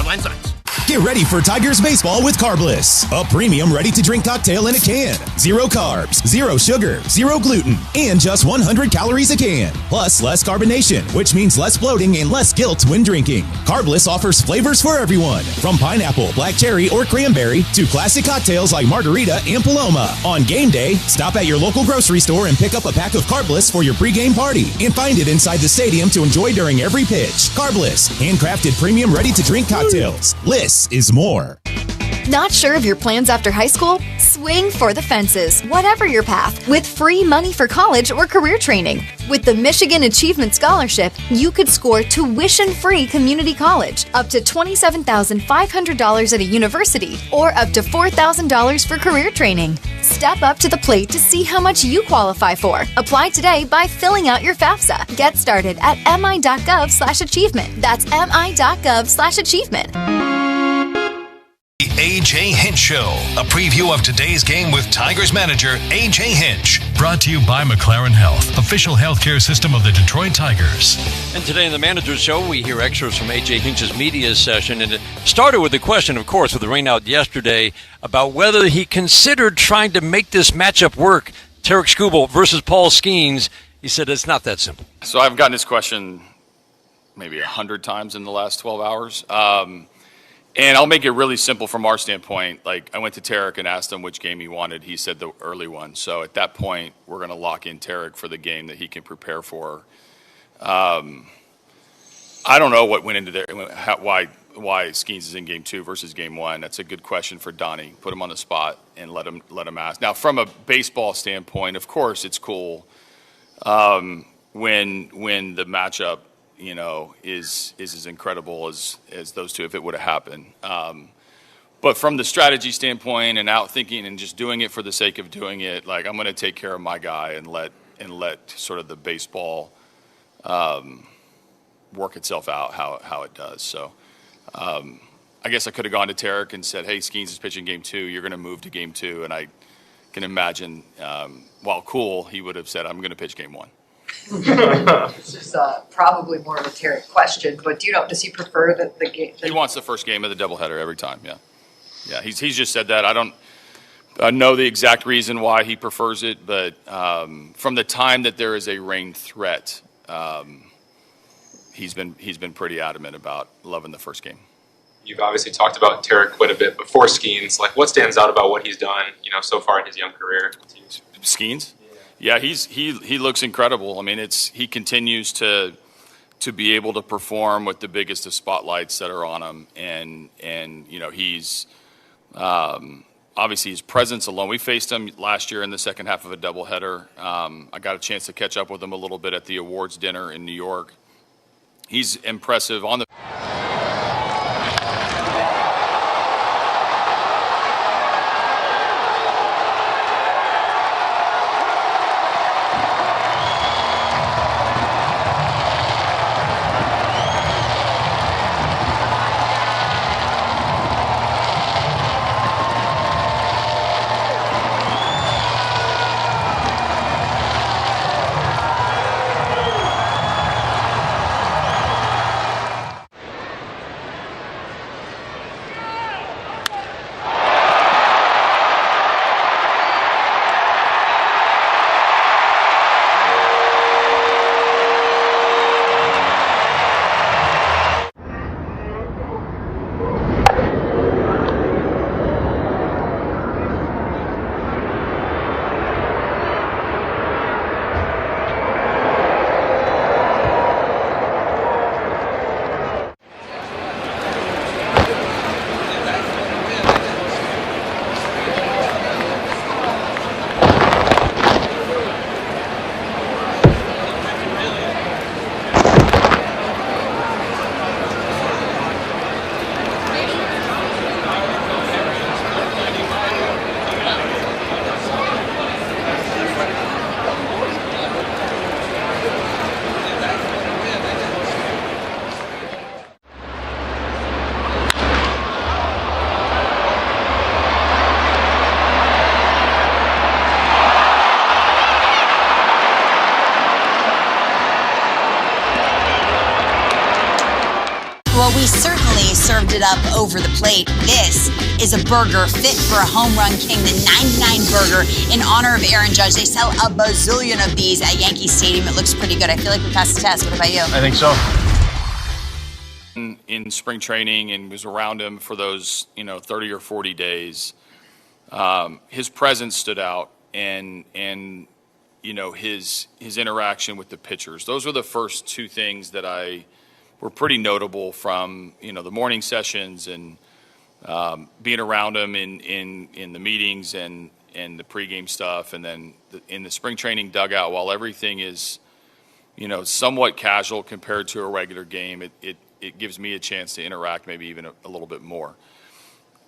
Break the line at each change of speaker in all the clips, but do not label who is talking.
enzymes.
Get ready for Tigers baseball with Carbliss, a premium ready-to-drink cocktail in a can. 0 carbs, 0 sugar, 0 gluten, and just 100 calories a can. Plus less carbonation, which means less bloating and less guilt when drinking. Carbliss offers flavors for everyone, from pineapple, black cherry, or cranberry to classic cocktails like margarita and Paloma. On game day, stop at your local grocery store and pick up a pack of Carbliss for your pregame party and find it inside the stadium to enjoy during every pitch. Carbliss, handcrafted premium ready-to-drink cocktails. Less is more.
Not sure of your plans after high school? Swing for the fences, whatever your path, with free money for college or career training. With the Michigan Achievement Scholarship, you could score tuition-free community college, up to $27,500 at a university, or up to $4,000 for career training. Step up to the plate to see how much you qualify for. Apply today by filling out your FAFSA. Get started at mi.gov/achievement. That's mi.gov/achievement.
The A.J. Hinch Show, a preview of today's game with Tigers manager A.J. Hinch. Brought to you by McLaren Health, official healthcare system of the Detroit Tigers.
And today in the Manager's Show, we hear excerpts from A.J. Hinch's media session. And it started with the question, of course, with the rain out yesterday, about whether he considered trying to make this matchup work, Tarik Skubal versus Paul Skeens. He said it's not that simple.
So I've gotten this question maybe 100 times in the last 12 hours. And I'll make it really simple from our standpoint. Like, I went to Tarik and asked him which game he wanted. He said the early one. So at that point, we're going to lock in Tarik for the game that he can prepare for. I don't know what went into there, why Skeens is in game 2 versus game 1. That's a good question for Donnie. Put him on the spot and let him ask. Now, from a baseball standpoint, of course, it's cool when the matchup, you know, is as incredible as those two if it would have happened. But from the strategy standpoint and out thinking and just doing it for the sake of doing it, like, I'm going to take care of my guy and let sort of the baseball work itself out how it does. So I guess I could have gone to Tarik and said, hey, Skeens is pitching game 2. You're going to move to game 2. And I can imagine, while cool, he would have said, I'm going to pitch game 1.
This is probably more of a Tarik question, but does he prefer the game?
He wants the first game of the doubleheader every time. Yeah. He's just said that. I don't know the exact reason why he prefers it, but from the time that there is a rain threat, he's been pretty adamant about loving the first game.
You've obviously talked about Tarik quite a bit before Skeens. Like, what stands out about what he's done, so far in his young career?
Skeens? Yeah, he looks incredible. I mean, he continues to be able to perform with the biggest of spotlights that are on him, and he's obviously his presence alone. We faced him last year in the second half of a doubleheader. I got a chance to catch up with him a little bit at the awards dinner in New York. He's impressive on the.
he served it up over the plate. This is a burger fit for a home run king, the 99 burger in honor of Aaron Judge. They sell a bazillion of these at Yankee Stadium. It looks pretty good. I feel like we passed the test. What about you?
I think so.
In spring training and was around him for those 30 or 40 days, his presence stood out, and his interaction with the pitchers. Those were the first two things that were pretty notable from the morning sessions and being around him in the meetings and the pregame stuff, and then in the spring training dugout. While everything is somewhat casual compared to a regular game, it gives me a chance to interact maybe even a little bit more.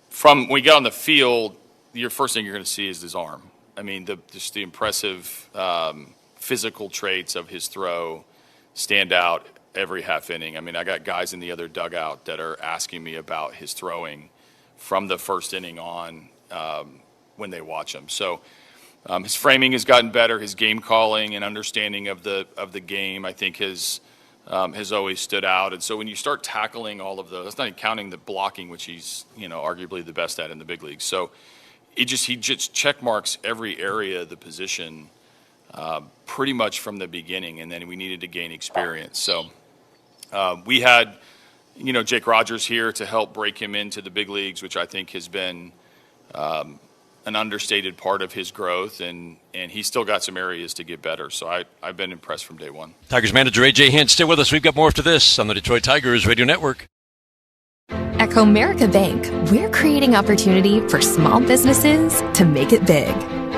From when we get on the field, your first thing you're going to see is his arm. I mean, just the impressive physical traits of his throw stand out every half inning. I mean, I got guys in the other dugout that are asking me about his throwing from the first inning on when they watch him. So his framing has gotten better. His game calling and understanding of the game, I think, has always stood out. And so when you start tackling all of those, that's not even counting the blocking, which he's arguably the best at in the big leagues. So he just check marks every area of the position pretty much from the beginning, and then we needed to gain experience. So we had Jake Rogers here to help break him into the big leagues, which I think has been an understated part of his growth, and he's still got some areas to get better. So I've been impressed from day one.
Tigers manager A.J. Hinch, stay with us. We've got more after this on the Detroit Tigers Radio Network.
At Comerica Bank, we're creating opportunity for small businesses to make it big.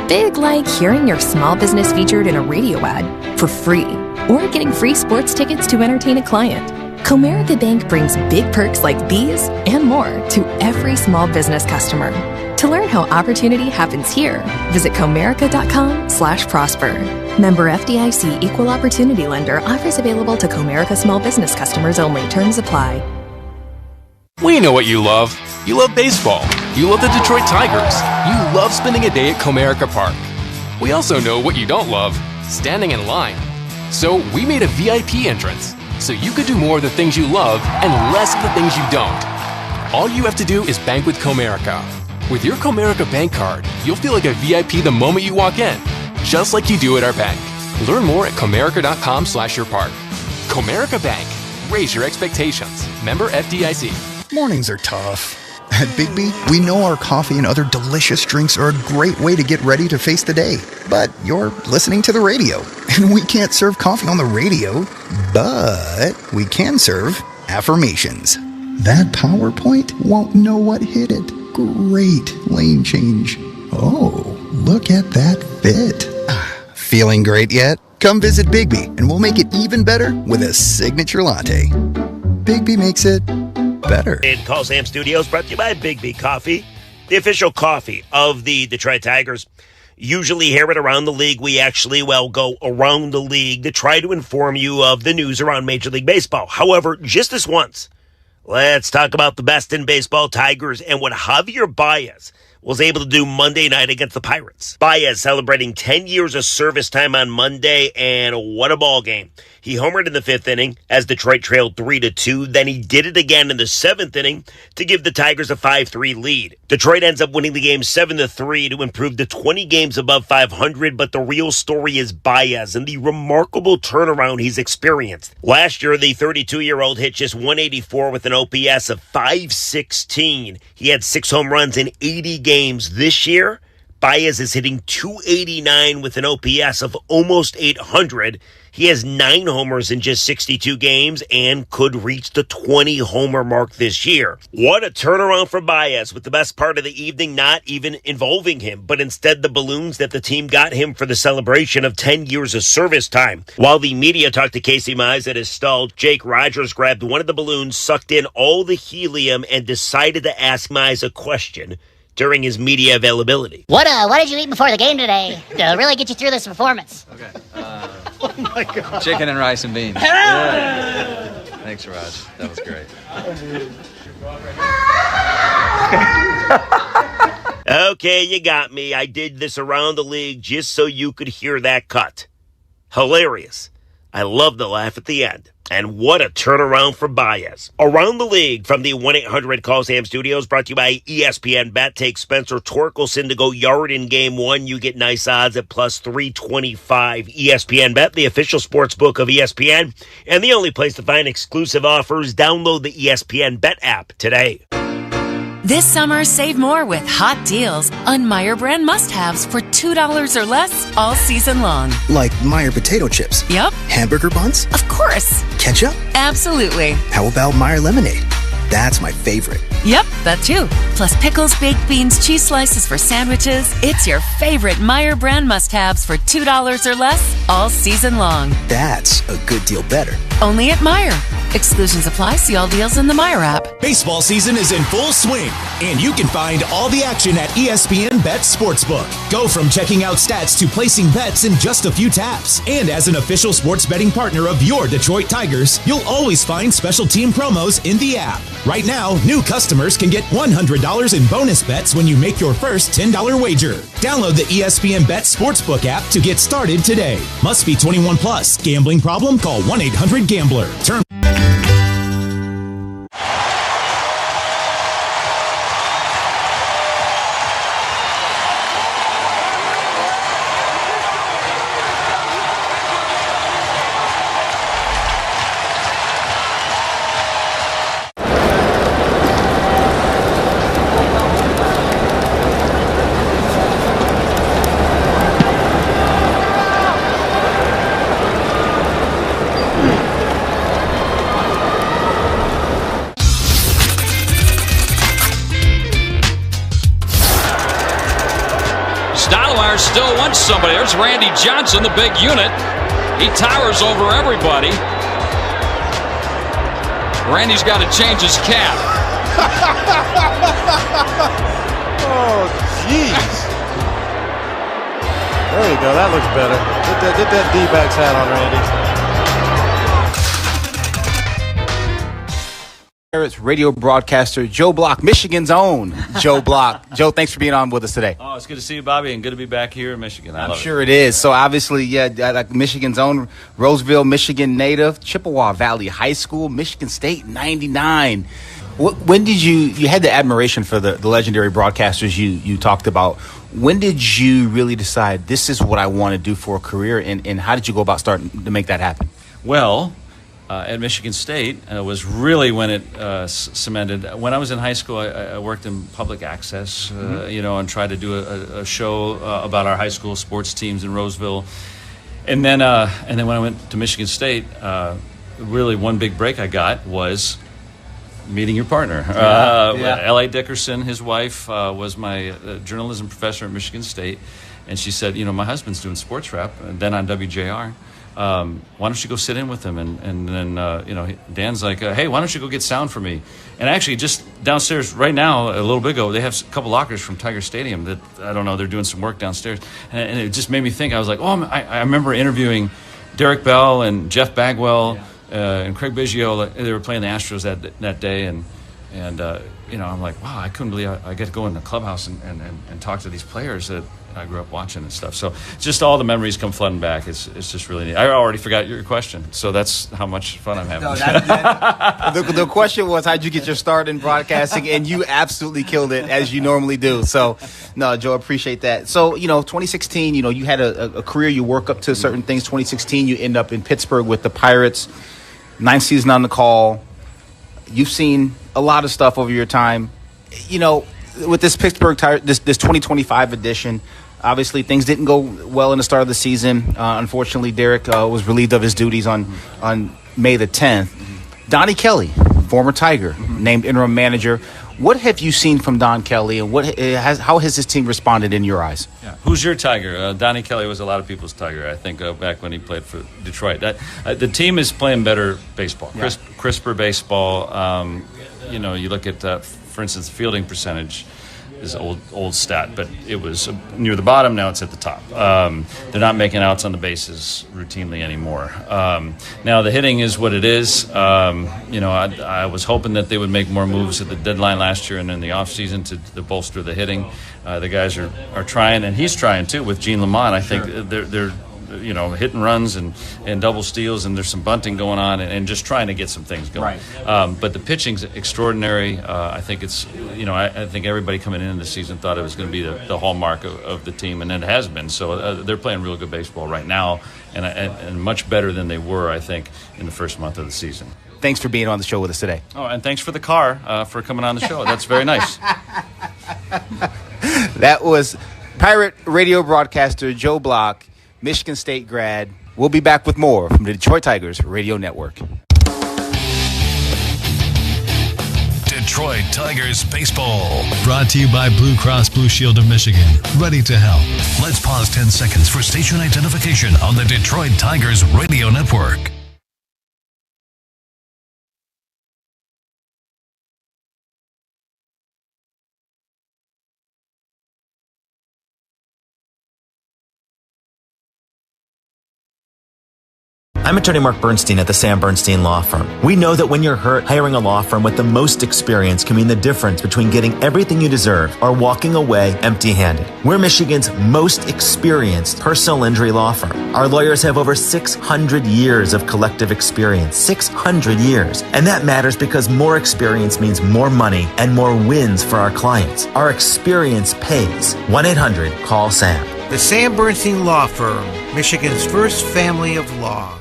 Big like hearing your small business featured in a radio ad for free, or getting free sports tickets to entertain a client. Comerica Bank brings big perks like these and more to every small business customer. To learn how opportunity happens here, visit comerica.com/prosper. Member FDIC Equal Opportunity Lender. Offers available to Comerica small business customers only. Terms apply.
We know what you love. You love baseball. You love the Detroit Tigers. You love spending a day at Comerica Park. We also know what you don't love, standing in line. So we made a VIP entrance, so you could do more of the things you love and less of the things you don't. All you have to do is bank with Comerica. With your Comerica Bank card, you'll feel like a VIP the moment you walk in, just like you do at our bank. Learn more at comerica.com/yourpark. Comerica Bank. Raise your expectations. Member FDIC.
Mornings are tough. At Bigby, we know our coffee and other delicious drinks are a great way to get ready to face the day. But you're listening to the radio, and we can't serve coffee on the radio, but we can serve affirmations. That PowerPoint won't know what hit it. Great lane change. Oh, look at that fit. Feeling great yet? Come visit Bigby, and we'll make it even better with a signature latte. Bigby makes it better.
In Call Sam Studios, brought to you by Bigby Coffee, the official coffee of the Detroit Tigers. Usually here at Around the League, we actually, go around the league to try to inform you of the news around Major League Baseball. However, just this once, let's talk about the best in baseball, Tigers, and what Javier Baez was able to do Monday night against the Pirates. Baez celebrating 10 years of service time on Monday, and what a ball game. He homered in the fifth inning as Detroit trailed 3-2. Then he did it again in the seventh inning to give the Tigers a 5-3 lead. Detroit ends up winning the game 7-3 to improve to 20 games above 500, but the real story is Baez and the remarkable turnaround he's experienced. Last year, the 32-year-old hit just 184 with an OPS of 516. He had 6 home runs in 80 games. This year, Baez is hitting 289 with an OPS of almost 800. He has 9 homers in just 62 games and could reach the 20-homer mark this year. What a turnaround for Baez, with the best part of the evening not even involving him, but instead the balloons that the team got him for the celebration of 10 years of service time. While the media talked to Casey Mize at his stall, Jake Rogers grabbed one of the balloons, sucked in all the helium, and decided to ask Mize a question during his media availability.
What did you eat before the game today to really get you through this performance?
Okay.
Oh my God.
Chicken and rice and beans. Yeah. Thanks, Raj. That was great.
Okay, you got me. I did this around the league just so you could hear that cut. Hilarious. I love the laugh at the end. And what a turnaround for Baez. Around the league from the 1-800-CALL-SAM studios, brought to you by ESPN Bet. Take Spencer Torkelson to go yard in Game 1. You get nice odds at plus 325. ESPN Bet, the official sports book of ESPN, and the only place to find exclusive offers. Download the ESPN Bet app today.
This summer, save more with hot deals on Meyer brand must-haves for $2 or less all season long.
Like Meyer potato chips.
Yep.
Hamburger buns.
Of course.
Ketchup.
Absolutely.
How about Meyer lemonade? That's my favorite.
Yep, that too. Plus pickles, baked beans, cheese slices for sandwiches. It's your favorite Meyer brand must-haves for $2 or less all season long.
That's a good deal better.
Only at Meyer. Exclusions apply. See all deals in the Meyer app.
Baseball season is in full swing, and you can find all the action at ESPN Bet Sportsbook. Go from checking out stats to placing bets in just a few taps. And as an official sports betting partner of your Detroit Tigers, you'll always find special team promos in the app. Right now, new customers can get $100 in bonus bets when you make your first $10 wager. Download the ESPN Bet Sportsbook app to get started today. Must be 21 plus. Gambling problem? Call 1-800-GAMBLER. Term.
Still wants somebody. There's Randy Johnson, the big unit. He towers over everybody. Randy's got to change his cap.
Oh, jeez. There you go. That looks better. Get that D-backs hat on, Randy.
It's radio broadcaster Joe Block, Michigan's own Joe Block. Joe, thanks for being on with us today.
Oh, it's good to see you, Bobby, and good to be back here in Michigan.
I'm sure it is. So obviously, yeah, like Michigan's own Roseville, Michigan native, Chippewa Valley High School, Michigan State, 99. When did you had the admiration for the legendary broadcasters you talked about. When did you really decide this is what I want to do for a career, and how did you go about starting to make that happen?
Well, at Michigan State was really when it cemented. When I was in high school, I worked in public access, and tried to do a show about our high school sports teams in Roseville. And then when I went to Michigan State, really one big break I got was meeting your partner. L.A. Dickerson, his wife, was my journalism professor at Michigan State. And she said, my husband's doing sports rep, and then on WJR. Why don't you go sit in with him? And then, Dan's like, hey, why don't you go get sound for me? And actually, just downstairs right now, a little bit ago, they have a couple lockers from Tiger Stadium that, I don't know, they're doing some work downstairs. And it just made me think. I was like, I remember interviewing Derek Bell and Jeff Bagwell and Craig Biggio. They were playing the Astros that day. And I'm like, wow, I couldn't believe I get to go in the clubhouse and talk to these players that I grew up watching and stuff. So just all the memories come flooding back. It's just really neat. I already forgot your question, so that's how much fun I'm having.
No, the question was, how'd you get your start in broadcasting? And you absolutely killed it, as you normally do. So, no, Joe, appreciate that. So, 2016, you had a career. You work up to certain things. 2016, you end up in Pittsburgh with the Pirates. 9th season on the call. You've seen a lot of stuff over your time. With this Pittsburgh this 2025 edition, obviously things didn't go well in the start of the season. Unfortunately, Derek was relieved of his duties on May the 10th. Donnie Kelly, former Tiger, named interim manager. What have you seen from Don Kelly, and how has his team responded in your eyes?
Yeah. Who's your Tiger? Donnie Kelly was a lot of people's Tiger, I think, back when he played for Detroit. The team is playing better baseball, crisper baseball. You look at, for instance, fielding percentage is old stat, but it was near the bottom. Now it's at the top. They're not making outs on the bases routinely anymore. Now the hitting is what it is. I was hoping that they would make more moves at the deadline last year and in the offseason to bolster the hitting. The guys are trying, and he's trying too with Gene Lamont. I think they're hit and runs and double steals, and there's some bunting going on, and just trying to get some things going.
Right.
But the pitching's extraordinary. I think it's, I think everybody coming into the season thought it was going to be the hallmark of the team, and it has been. So they're playing real good baseball right now, and much better than they were, I think, in the first month of the season.
Thanks for being on the show with us today.
Oh, and thanks for the car for coming on the show. That's very nice.
That was Pirate radio broadcaster Joe Block, Michigan State grad. We'll be back with more from the Detroit Tigers Radio Network.
Detroit Tigers baseball. Brought to you by Blue Cross Blue Shield of Michigan. Ready to help. Let's pause 10 seconds for station identification on the Detroit Tigers Radio Network.
I'm attorney Mark Bernstein at the Sam Bernstein Law Firm. We know that when you're hurt, hiring a law firm with the most experience can mean the difference between getting everything you deserve or walking away empty-handed. We're Michigan's most experienced personal injury law firm. Our lawyers have over 600 years of collective experience. 600 years. And that matters because more experience means more money and more wins for our clients. Our experience pays. 1-800-CALL-SAM.
The Sam Bernstein Law Firm, Michigan's first family of law.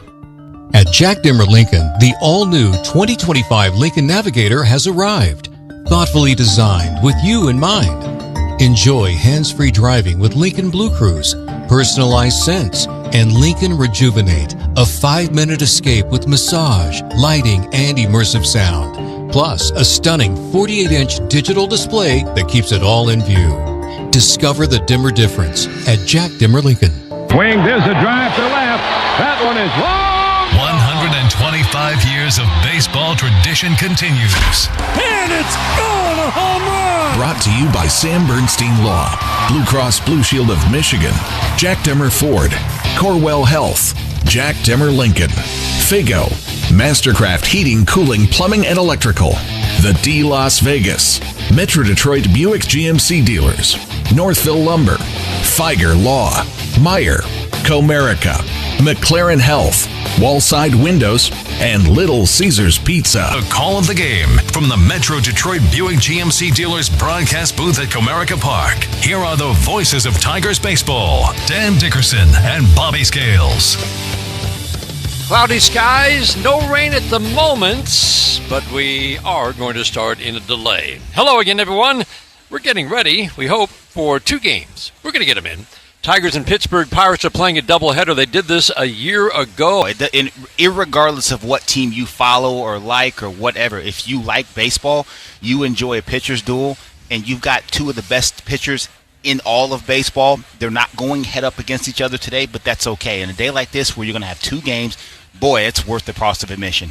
At Jack Dimmer Lincoln, the all-new 2025 Lincoln Navigator has arrived. Thoughtfully designed with you in mind. Enjoy hands-free driving with Lincoln Blue Cruise, personalized scents, and Lincoln Rejuvenate, a 5-minute escape with massage, lighting, and immersive sound. Plus, a stunning 48-inch digital display that keeps it all in view. Discover the Dimmer difference at Jack Dimmer Lincoln.
Swing, there's a drive to left. That one is long.
125 years of baseball tradition continues.
And it's gone, a home run!
Brought to you by Sam Bernstein Law, Blue Cross Blue Shield of Michigan, Jack Dimmer Ford, Corwell Health, Jack Dimmer Lincoln, Fago, Mastercraft Heating, Cooling, Plumbing, and Electrical, The D Las Vegas, Metro Detroit Buick GMC Dealers, Northville Lumber, Feiger Law, Meyer, Comerica, McLaren Health, Wallside Windows, and Little Caesars Pizza.
The call of the game from the Metro Detroit Buick GMC Dealers broadcast booth at Comerica Park. Here are the voices of Tigers baseball, Dan Dickerson and Bobby Scales.
Cloudy skies, no rain at the moment, but we are going to start in a delay. Hello again, everyone. We're getting ready, we hope, for 2 games. We're going to get them in. Tigers and Pittsburgh Pirates are playing a doubleheader. They did this a year ago.
Irregardless of what team you follow or like or whatever, if you like baseball, you enjoy a pitcher's duel, and you've got 2 of the best pitchers in all of baseball. They're not going head up against each other today, but that's okay. In a day like this where you're going to have 2 games, boy, it's worth the cost of admission.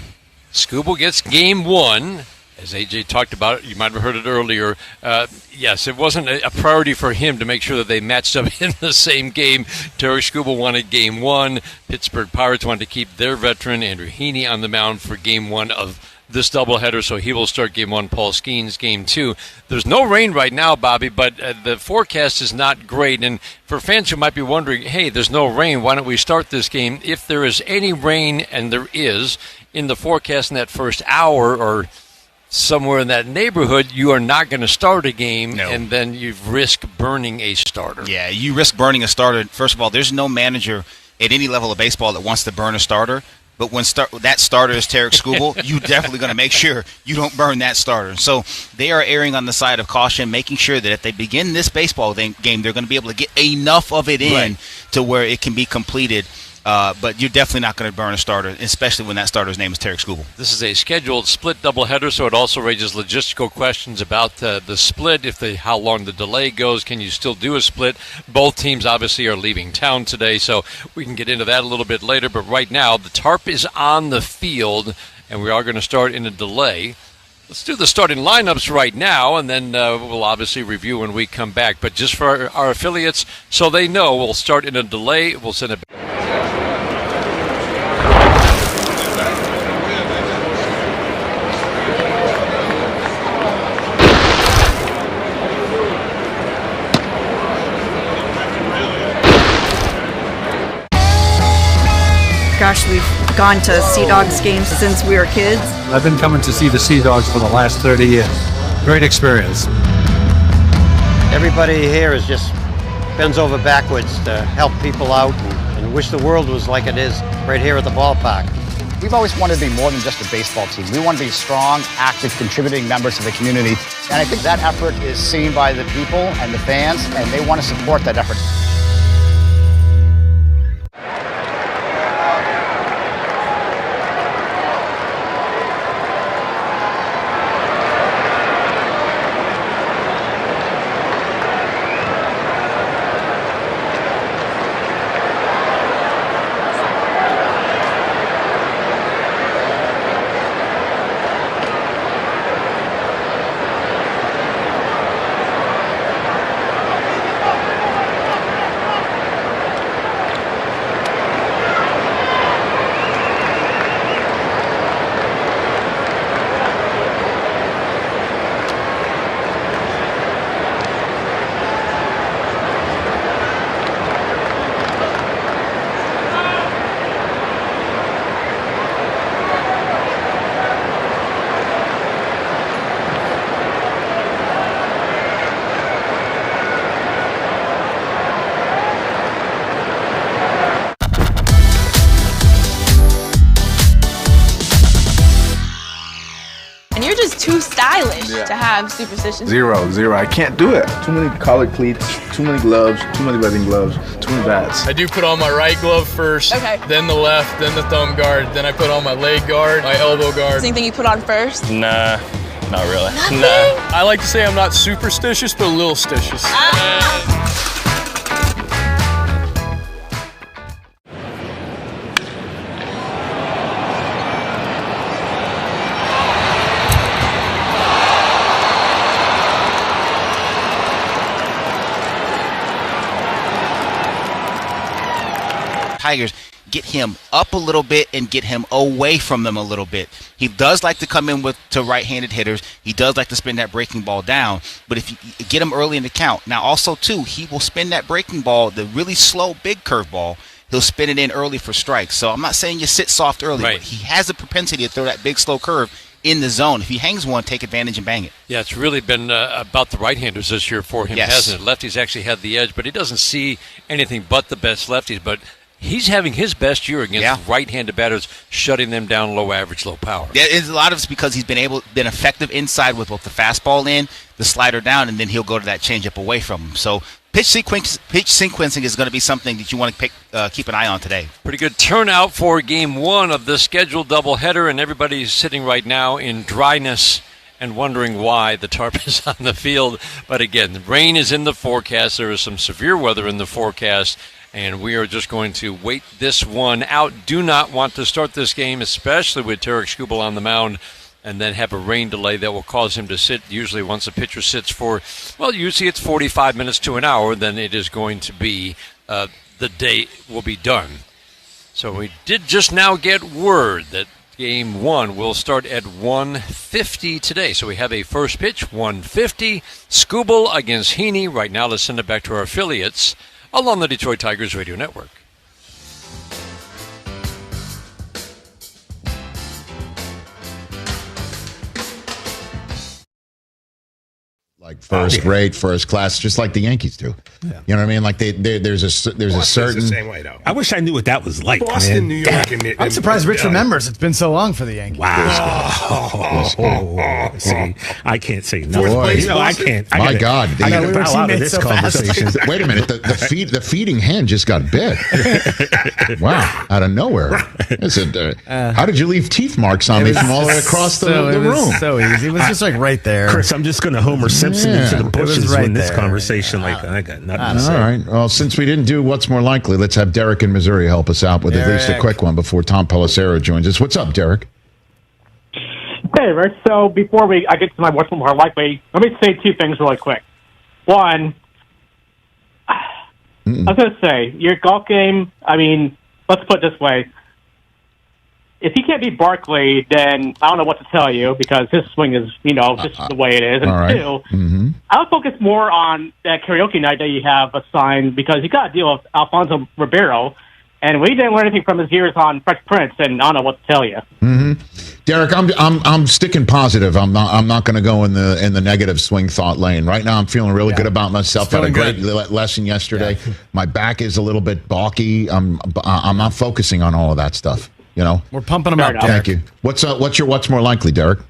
Skubal gets game 1. As AJ talked about, you might have heard it earlier. Yes, it wasn't a priority for him to make sure that they matched up in the same game. Tarik Skubal wanted game 1. Pittsburgh Pirates wanted to keep their veteran, Andrew Heaney, on the mound for game 1 of this doubleheader, so he will start game 1. Paul Skeens game 2. There's no rain right now, Bobby, but the forecast is not great. And for fans who might be wondering, hey, there's no rain, why don't we start this game? If there is any rain, and there is, in the forecast in that first hour or somewhere in that neighborhood, you are not going to start a game, and then you risk burning a starter.
Yeah, you risk burning a starter. First of all, there's no manager at any level of baseball that wants to burn a starter. But when that starter is Tarik Skubal, you definitely going to make sure you don't burn that starter. So they are erring on the side of caution, making sure that if they begin this baseball game, they're going to be able to get enough of it in to where it can be completed. But you're definitely not going to burn a starter, especially when that starter's name is Tarik Skubal.
This is a scheduled split doubleheader, so it also raises logistical questions about the split. How long the delay goes, can you still do a split? Both teams obviously are leaving town today, so we can get into that a little bit later. But right now, the tarp is on the field, and we are going to start in a delay. Let's do the starting lineups right now, and then we'll obviously review when we come back. But just for our affiliates, so they know, we'll start in a delay. We'll send it back.
Gosh, we've gone to Sea Dogs games since we were kids.
I've been coming to see the Sea Dogs for the last 30 years. Great experience.
Everybody here is just bends over backwards to help people out and wish the world was like it is right here at the ballpark.
We've always wanted to be more than just a baseball team. We want to be strong, active, contributing members of the community. And I think that effort is seen by the people and the fans, and they want to support that effort.
Too stylish to have superstitions.
Zero. I can't do it. Too many collared cleats, too many gloves, too many webbing gloves, too many bats.
I do put on my right glove first, then the left, then the thumb guard, then I put on my leg guard, my elbow guard.
Anything you put on first?
Nah, not really.
Nothing?
Nah. I like to say I'm not superstitious, but a little stitious.
Tigers get him up a little bit and get him away from them a little bit. He does like to come in to right-handed hitters. He does like to spin that breaking ball down. But if you get him early in the count, now also too, he will spin that breaking ball, the really slow big curveball. He'll spin it in early for strikes. So I'm not saying you sit soft early, but he has a propensity to throw that big slow curve in the zone. If he hangs one, take advantage and bang it.
Yeah, it's really been about the right-handers this year for him, hasn't it? Lefties actually had the edge, but he doesn't see anything but the best lefties. But he's having his best year against right-handed batters, shutting them down low average, low power.
Yeah, a lot of it's because he's been effective inside with both the fastball in, the slider down, and then he'll go to that changeup away from him. So pitch sequencing is going to be something that you want to keep an eye on today.
Pretty good turnout for Game 1 of the scheduled doubleheader, and everybody's sitting right now in dryness and wondering why the tarp is on the field. But again, the rain is in the forecast. There is some severe weather in the forecast, and we are just going to wait this one out. Do not want to start this game, especially with Tarik Skubal on the mound, and then have a rain delay that will cause him to sit. Usually once a pitcher sits for, usually it's 45 minutes to an hour, then it is going to be, the day will be done. So we did just now get word that Game 1 will start at 1:50 today. So we have a first pitch, 1:50. Skubal against Heaney. Right now, let's send it back to our affiliates along the Detroit Tigers Radio Network.
Like first rate, first class, just like the Yankees do. Yeah. You know what I mean? Like there's a certain
the same way though. I wish I knew what that was like. Boston, man. New York, and
I'm surprised Rich remembers. It's been so long for the Yankees.
Wow. See, I can't say no. I can't.
My God,
I got to bow out of this conversation.
Wait a minute. The feeding hand just got bit. Wow, out of nowhere. How did you leave teeth marks on me from all the way across the room?
So easy. It was just like right there.
Chris, I'm just going to Homer Simpson into the bushes when this conversation like that. I got nothing to say.
All right. Well, since we didn't do what's more likely, let's have Derek in Missouri help us out with at least a quick one before Tom Pelissero joins us. What's up, Derek?
Hey, Rick. So before I get to my what's more likely, let me say two things really quick. One, I was going to say, your golf game, I mean, let's put it this way. If he can't beat Barkley, then I don't know what to tell you because his swing is, just the way it is. And two, I would focus more on that karaoke night that you have assigned because you got to deal with Alfonso Ribeiro. And we didn't learn anything from his years on Fresh Prince, and I don't know what to tell you.
Derek, I'm sticking positive. I'm not going to go in the negative swing thought lane. Right now, I'm feeling really good about myself. Had a great lesson yesterday. Yeah. My back is a little bit balky. I'm not focusing on all of that stuff. You know,
we're pumping them up.
Thank you. What's more likely, Derek?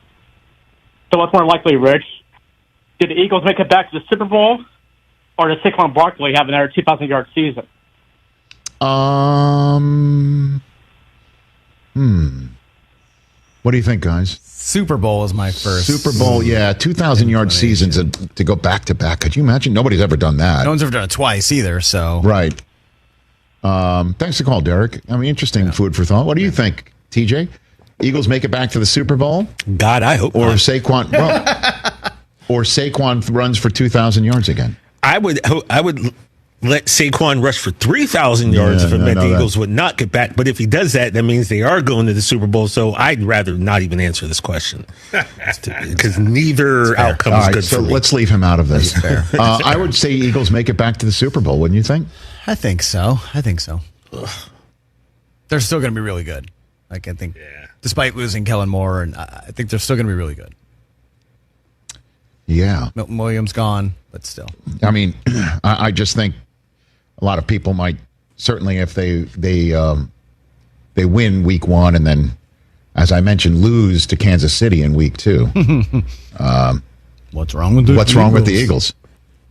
So what's more likely, Rich? Did the Eagles make it back to the Super Bowl, or does Saquon Barkley have another 2,000-yard season?
What do you think, guys?
Super Bowl is my first.
Super Bowl, yeah. 2,000-yard seasons to go back-to-back. Could you imagine? Nobody's ever done that.
No one's ever done it twice either, so.
Right. Thanks for the call, Derek. I mean, interesting food for thought. What do you think, TJ? Eagles make it back to the Super Bowl?
God, I hope
or
not.
Saquon, or Saquon runs for 2,000 yards again.
I would let Saquon rush for 3,000 yards if it meant the Eagles would not get back. But if he does that, that means they are going to the Super Bowl. So I'd rather not even answer this question because neither outcome is good for me.
Let's leave him out of this. I would say Eagles make it back to the Super Bowl, wouldn't you think?
I think so. Ugh. They're still going to be really good. Like, I think, despite losing Kellen Moore, and I think they're still going to be really good.
Yeah.
Milton Williams gone, but still.
I mean, I just think a lot of people might, certainly if they win week 1 and then, as I mentioned, lose to Kansas City in week 2.
What's wrong with the
Eagles?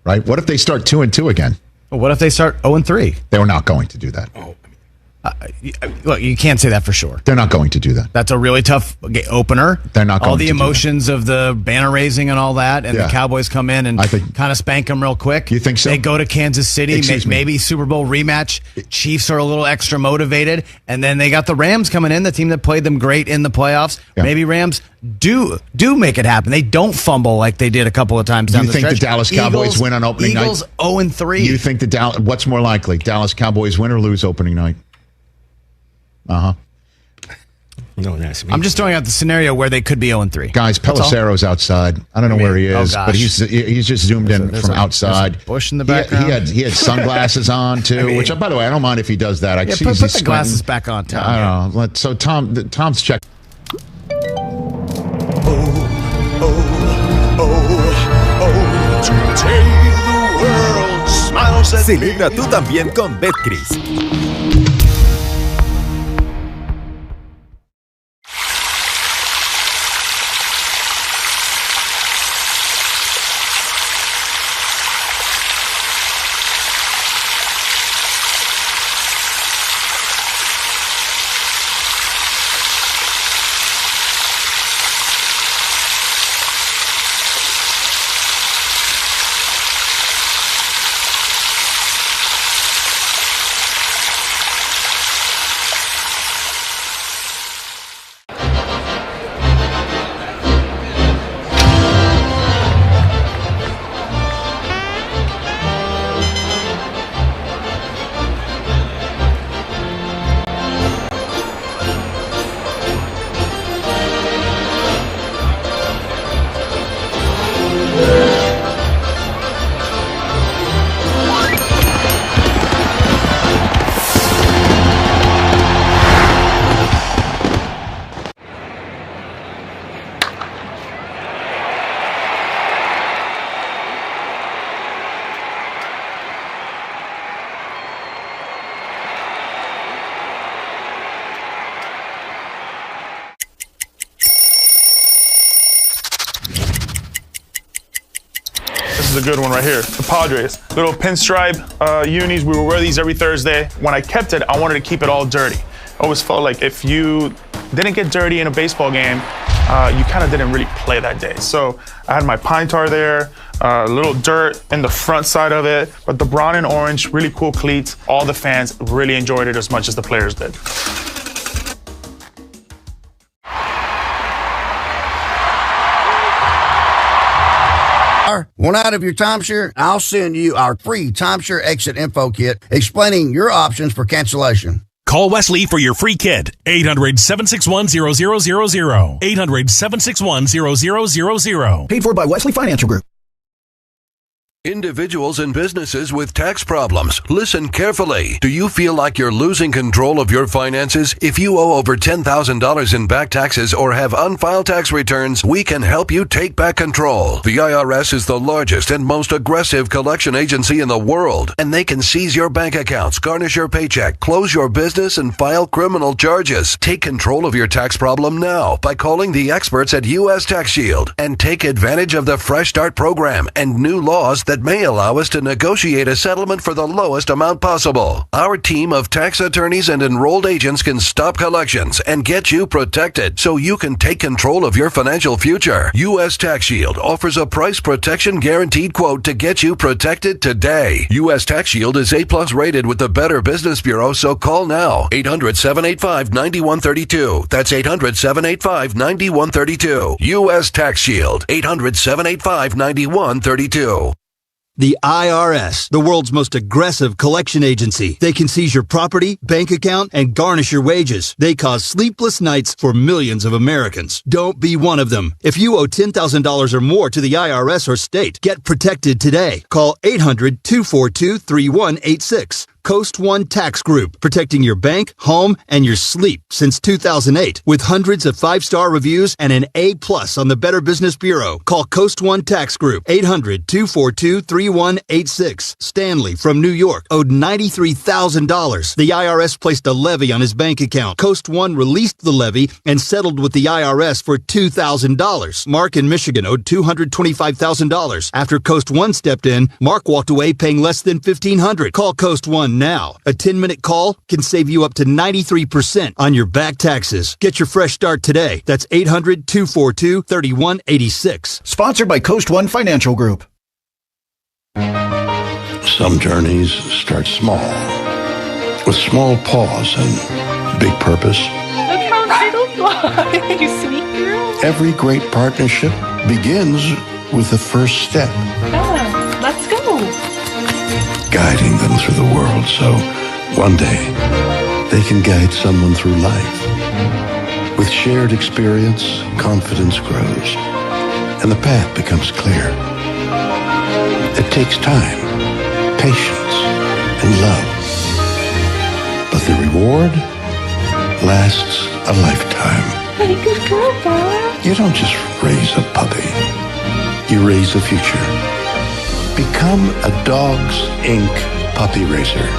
Right? What if they start 2-2 again?
Well, what if they start 0-3?
They were not going to do that.
Look, you can't say that for sure.
They're not going to do that.
That's a really tough opener.
They're not going to do that.
All the emotions of the banner raising and all that, and the Cowboys come in and kind of spank them real quick.
You think so?
They go to Kansas City, maybe Super Bowl rematch. Chiefs are a little extra motivated, and then they got the Rams coming in, the team that played them great in the playoffs. Yeah. Maybe Rams do make it happen. They don't fumble like they did a couple of times down the stretch.
You think the Dallas Cowboys win on opening night?
Eagles 0-3.
You think what's more likely, Dallas Cowboys win or lose opening night?
No one asked me.
I'm just throwing out the scenario where they could be 0-3.
Guys, Pelicero's outside. I don't know where he is, but he's just zoomed in from outside.
There's a bush in the background.
He had sunglasses on too, which by the way, I don't mind if he does that.
Put the glasses back on, Tom.
I don't know. So Tom's check.
Celebra tú también con Betcris.
This is a good one right here. The Padres. Little pinstripe unis. We would wear these every Thursday. When I kept it, I wanted to keep it all dirty. I always felt like if you didn't get dirty in a baseball game, you kind of didn't really play that day. So I had my pine tar there, a little dirt in the front side of it, but the brown and orange, really cool cleats. All the fans really enjoyed it as much as the players did.
Want out of your timeshare? I'll send you our free timeshare exit info kit explaining your options for cancellation.
Call Wesley for your free kit. 800-761-0000. 800-761-0000.
Paid for by Wesley Financial Group.
Individuals and businesses with tax problems, listen carefully. Do you feel like you're losing control of your finances? If you owe over $10,000 in back taxes or have unfiled tax returns, we can help you take back control. The IRS is the largest and most aggressive collection agency in the world, and they can seize your bank accounts, garnish your paycheck, close your business, and file criminal charges. Take control of your tax problem now by calling the experts at U.S. Tax Shield and take advantage of the Fresh Start program and new laws that may allow us to negotiate a settlement for the lowest amount possible. Our team of tax attorneys and enrolled agents can stop collections and get you protected so you can take control of your financial future. U.S. Tax Shield offers a price protection guaranteed quote to get you protected today. U.S. Tax Shield is A+ rated with the Better Business Bureau, so call now. 800-785-9132. That's 800-785-9132. U.S. Tax Shield. 800-785-9132.
The IRS, the world's most aggressive collection agency. They can seize your property, bank account, and garnish your wages. They cause sleepless nights for millions of Americans. Don't be one of them. If you owe $10,000 or more to the IRS or state, get protected today. Call 800-242-3186. Coast One Tax Group, protecting your bank, home, and your sleep since 2008. With hundreds of 5-star reviews and an A+ on the Better Business Bureau. Call Coast One Tax Group, 800-242-3186. Stanley from New York owed $93,000. The IRS placed a levy on his bank account. Coast One released the levy and settled with the IRS for $2,000. Mark in Michigan owed $225,000. After Coast One stepped in, Mark walked away paying less than $1,500. Call Coast One now. A 10-minute call can save you up to 93% on your back taxes. Get your fresh start today. That's 800-242-3186.
Sponsored by Coast One Financial Group.
Some journeys start small, with small pause and big purpose.
Look how little fly. You sneak through.
Every great partnership begins with the first step.
Oh, let's go.
Guiding them through the world so one day they can guide someone through life. With shared experience, confidence grows, and the path becomes clear. It takes time, patience, and love. But the reward lasts a lifetime.
Hey, good girl, Bob.
You don't just raise a puppy. You raise a future. Become a Dogs Inc. puppy raiser.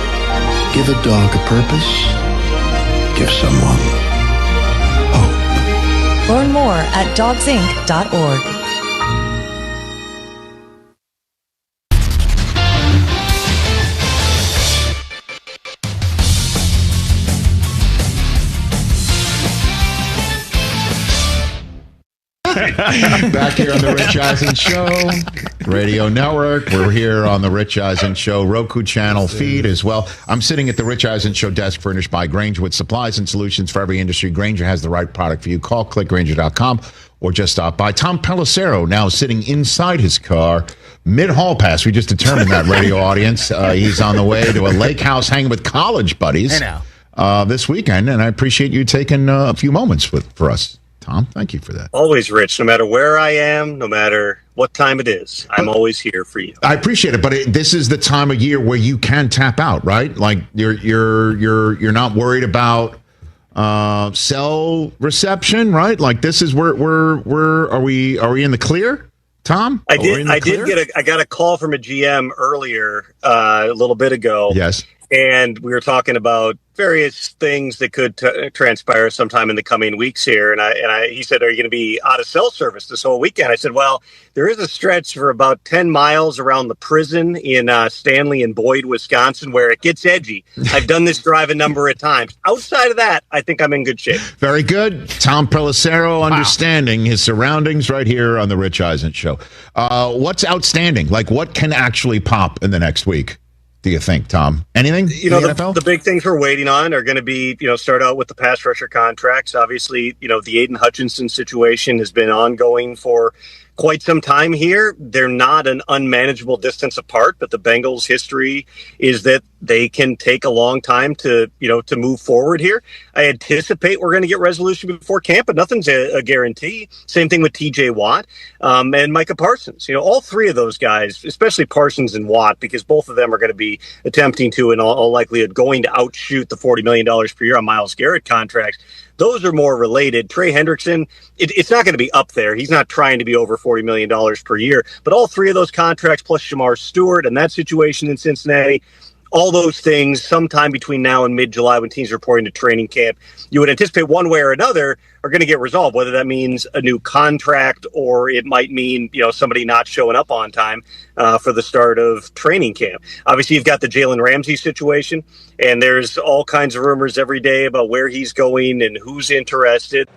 Give a dog a purpose. Give someone hope.
Learn more at dogsinc.org.
Back here on the Rich Eisen Show, Radio Network. We're here on the Rich Eisen Show Roku channel feed as well. I'm sitting at the Rich Eisen Show desk furnished by Granger with supplies and solutions for every industry. Granger has the right product for you. Call clickgranger.com or just stop by. Tom Pelissero now sitting inside his car mid-hall pass. We just determined that, radio audience. He's on the way to a lake house hanging with college buddies this weekend, and I appreciate you taking a few moments for us. Tom, thank you for that.
Always, Rich. No matter where I am, no matter what time it is, I'm always here for you.
I appreciate it, but this is the time of year where you can tap out, right? Like you're not worried about cell reception, right? Like this is where are we in the clear, Tom?
I got a call from a GM earlier a little bit ago.
Yes.
And we were talking about various things that could transpire sometime in the coming weeks here. And he said, "Are you going to be out of cell service this whole weekend?" I said, "Well, there is a stretch for about 10 miles around the prison in Stanley and Boyd, Wisconsin, where it gets edgy. I've done this drive a number of times. Outside of that, I think I'm in good shape."
Very good. Tom Pelissero understanding his surroundings right here on the Rich Eisen Show. What's outstanding? Like what can actually pop in the next week? Do you think, Tom? Anything?
The big things we're waiting on are going to be, start out with the pass rusher contracts. Obviously, the Aiden Hutchinson situation has been ongoing for quite some time here. They're not an unmanageable distance apart, but the Bengals' history is that they can take a long time to move forward here. I anticipate we're going to get resolution before camp, but nothing's a guarantee. Same thing with TJ Watt and Micah Parsons. All three of those guys, especially Parsons and Watt, because both of them are going to be attempting to, in all likelihood, going to outshoot the $40 million per year on Myles Garrett contracts. Those are more related. Trey Hendrickson, it's not going to be up there. He's not trying to be over $40 million per year. But all three of those contracts, plus Shamar Stewart and that situation in Cincinnati, all those things sometime between now and mid-July when teams are reporting to training camp, you would anticipate one way or another are going to get resolved, whether that means a new contract or it might mean, somebody not showing up on time for the start of training camp. Obviously, you've got the Jalen Ramsey situation, and there's all kinds of rumors every day about where he's going and who's interested.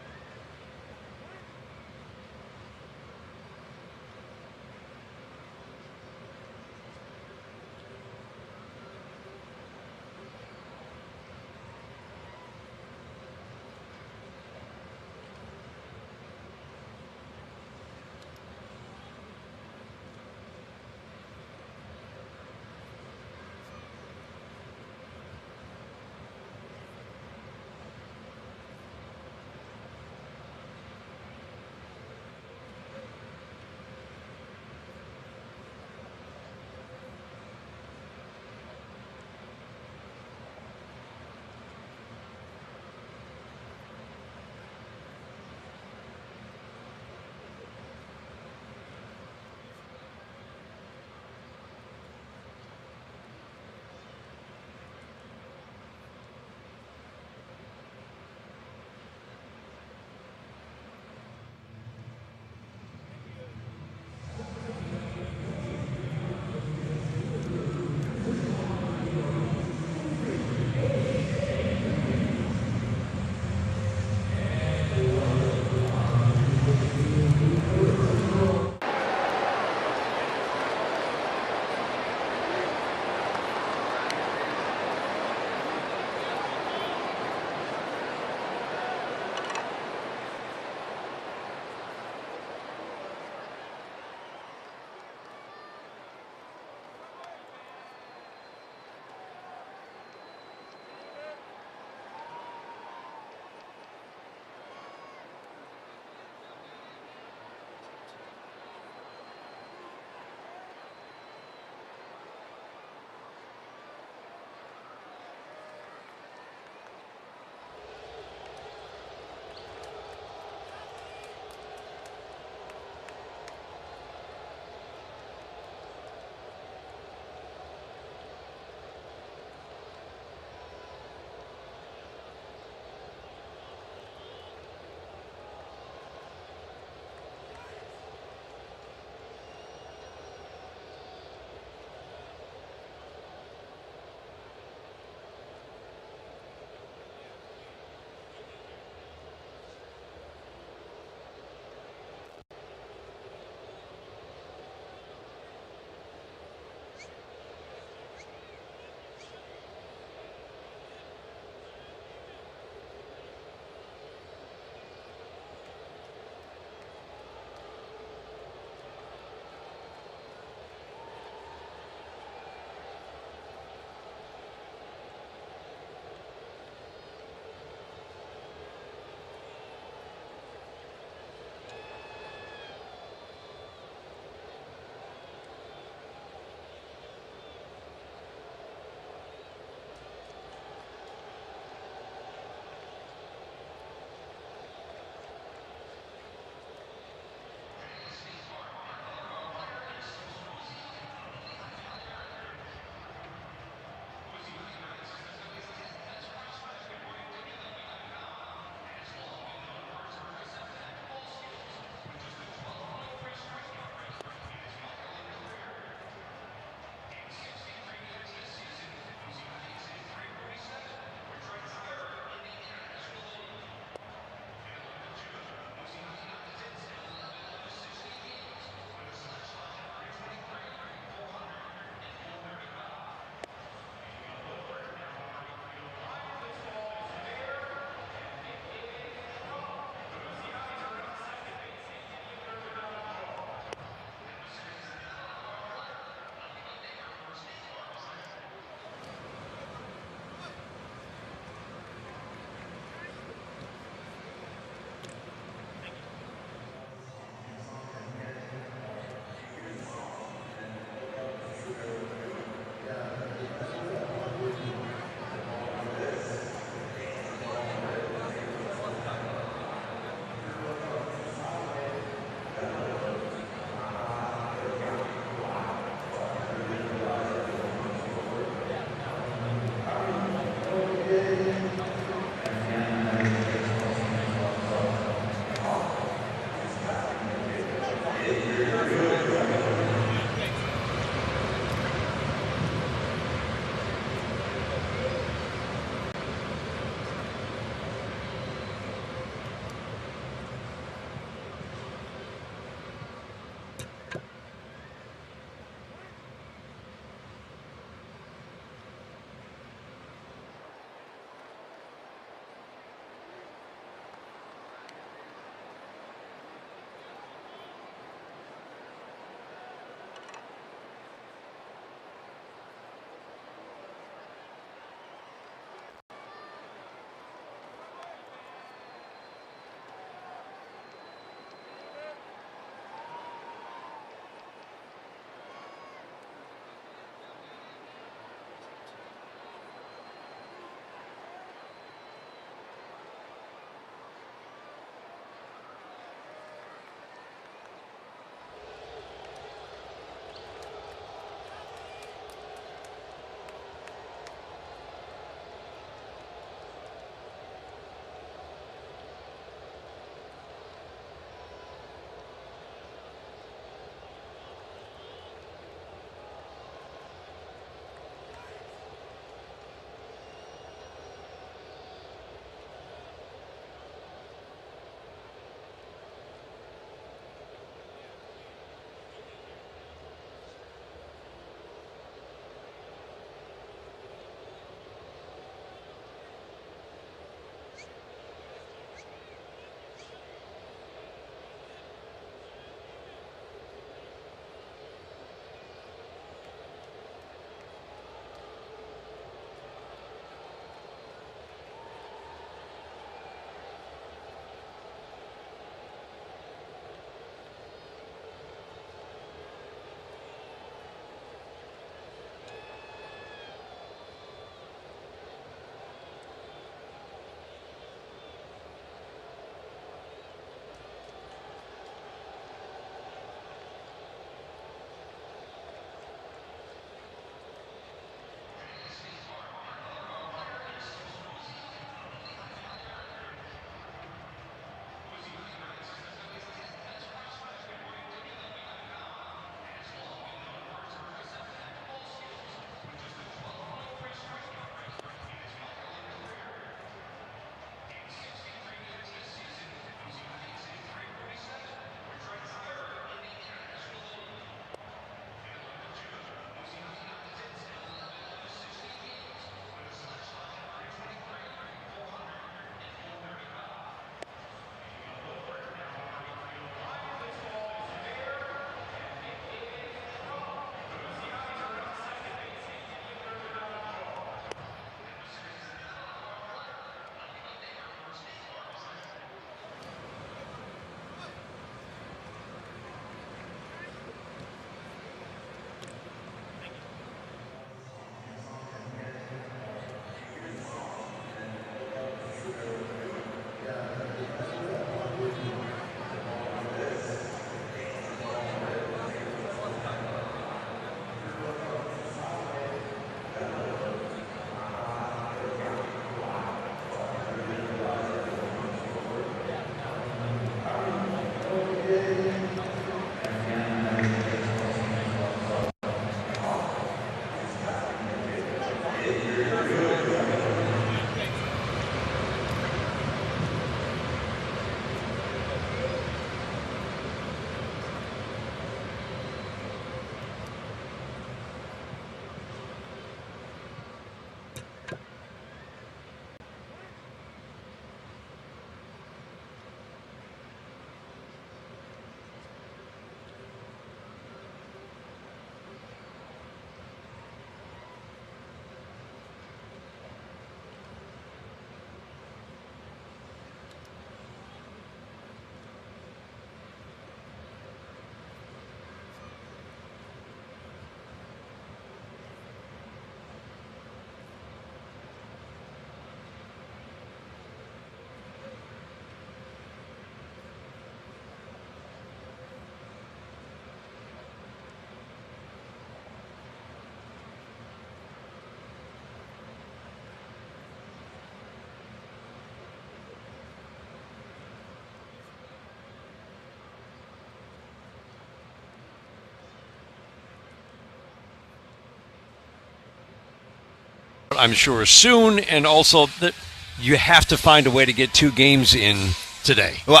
I'm sure soon, and also that you have to find a way to get 2 games in today.
Well,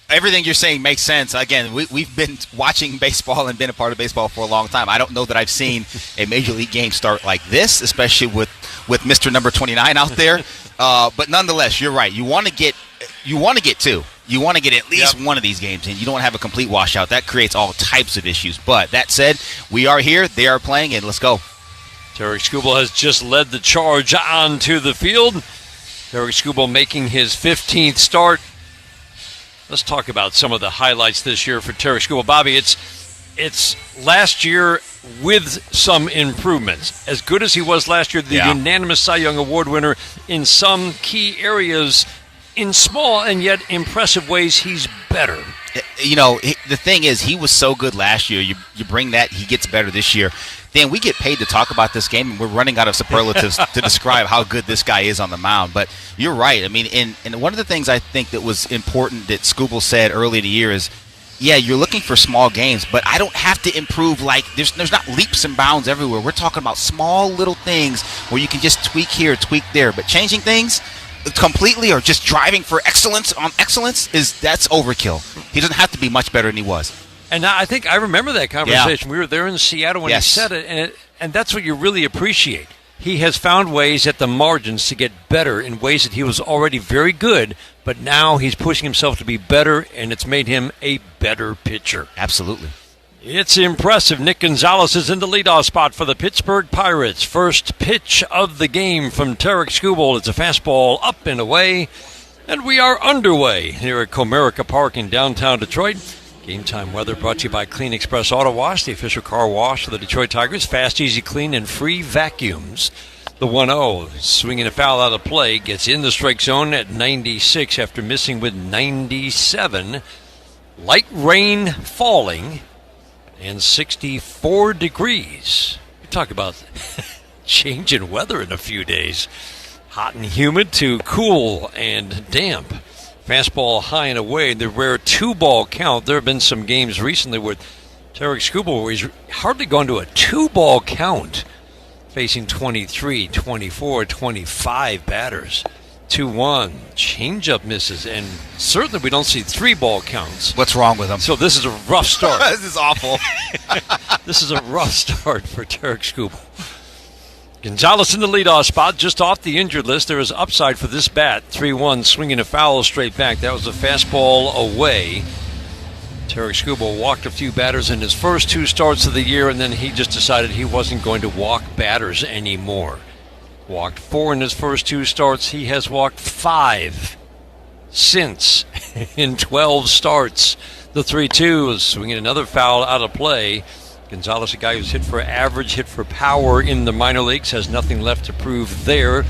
everything you're saying makes sense. Again, we've been watching baseball and been a part of baseball for a long time. I don't know that I've seen a Major League game start like this, especially with Mr. Number 29 out there. But nonetheless, you're right. You want to get 2. You want to get at least one of these games in. You don't want to have a complete washout. That creates all types of issues. But that said, we are here. They are playing, and let's go.
Tarik Skubal has just led the charge onto the field. Tarik Skubal making his 15th start. Let's talk about some of the highlights this year for Tarik Skubal. Bobby, it's last year with some improvements. As good as he was last year, the unanimous Cy Young Award winner in some key areas, in small and yet impressive ways, he's better.
You know, the thing is, he was so good last year. You bring that, he gets better this year. Dan, we get paid to talk about this game, and we're running out of superlatives to describe how good this guy is on the mound. But you're right. I mean, and one of the things I think that was important that Skubal said early in the year is, yeah, you're looking for small games, but I don't have to improve like there's not leaps and bounds everywhere. We're talking about small little things where you can just tweak here, tweak there. But changing things completely or just driving for excellence that's overkill. He doesn't have to be much better than he was.
And I think I remember that conversation. We were there in Seattle when he said it, and that's what you really appreciate. He has found ways at the margins to get better in ways that he was already very good, but now he's pushing himself to be better, and it's made him a better pitcher.
Absolutely.
It's impressive. Nick Gonzalez is in the leadoff spot for the Pittsburgh Pirates. First pitch of the game from Tarik Skubal. It's a fastball up and away, and we are underway here at Comerica Park in downtown Detroit. Game time weather brought to you by Clean Express Auto Wash, the official car wash for the Detroit Tigers. Fast, easy, clean, and free vacuums. The 1-0, swinging a foul out of play, gets in the strike zone at 96 after missing with 97. Light rain falling and 64 degrees. You talk about change in weather in a few days. Hot and humid to cool and damp. Fastball high and away, the rare 2-ball count. There have been some games recently with Tarik Skubal where he's hardly gone to a 2-ball count, facing 23, 24, 25 batters. 2-1, changeup misses, and certainly we don't see 3-ball counts.
What's wrong with him?
So this is a rough start.
This is awful.
This is a rough start for Tarik Skubal. Gonzalez in the leadoff spot, just off the injured list. There is upside for this bat. 3-1, swinging a foul straight back. That was a fastball away. Tarik Skubal walked a few batters in his first 2 starts of the year, and then he just decided he wasn't going to walk batters anymore. Walked 4 in his first 2 starts. He has walked 5 since in 12 starts. The 3-2 is swinging another foul out of play. Gonzalez, a guy who's hit for average, hit for power in the minor leagues, has nothing left to prove there.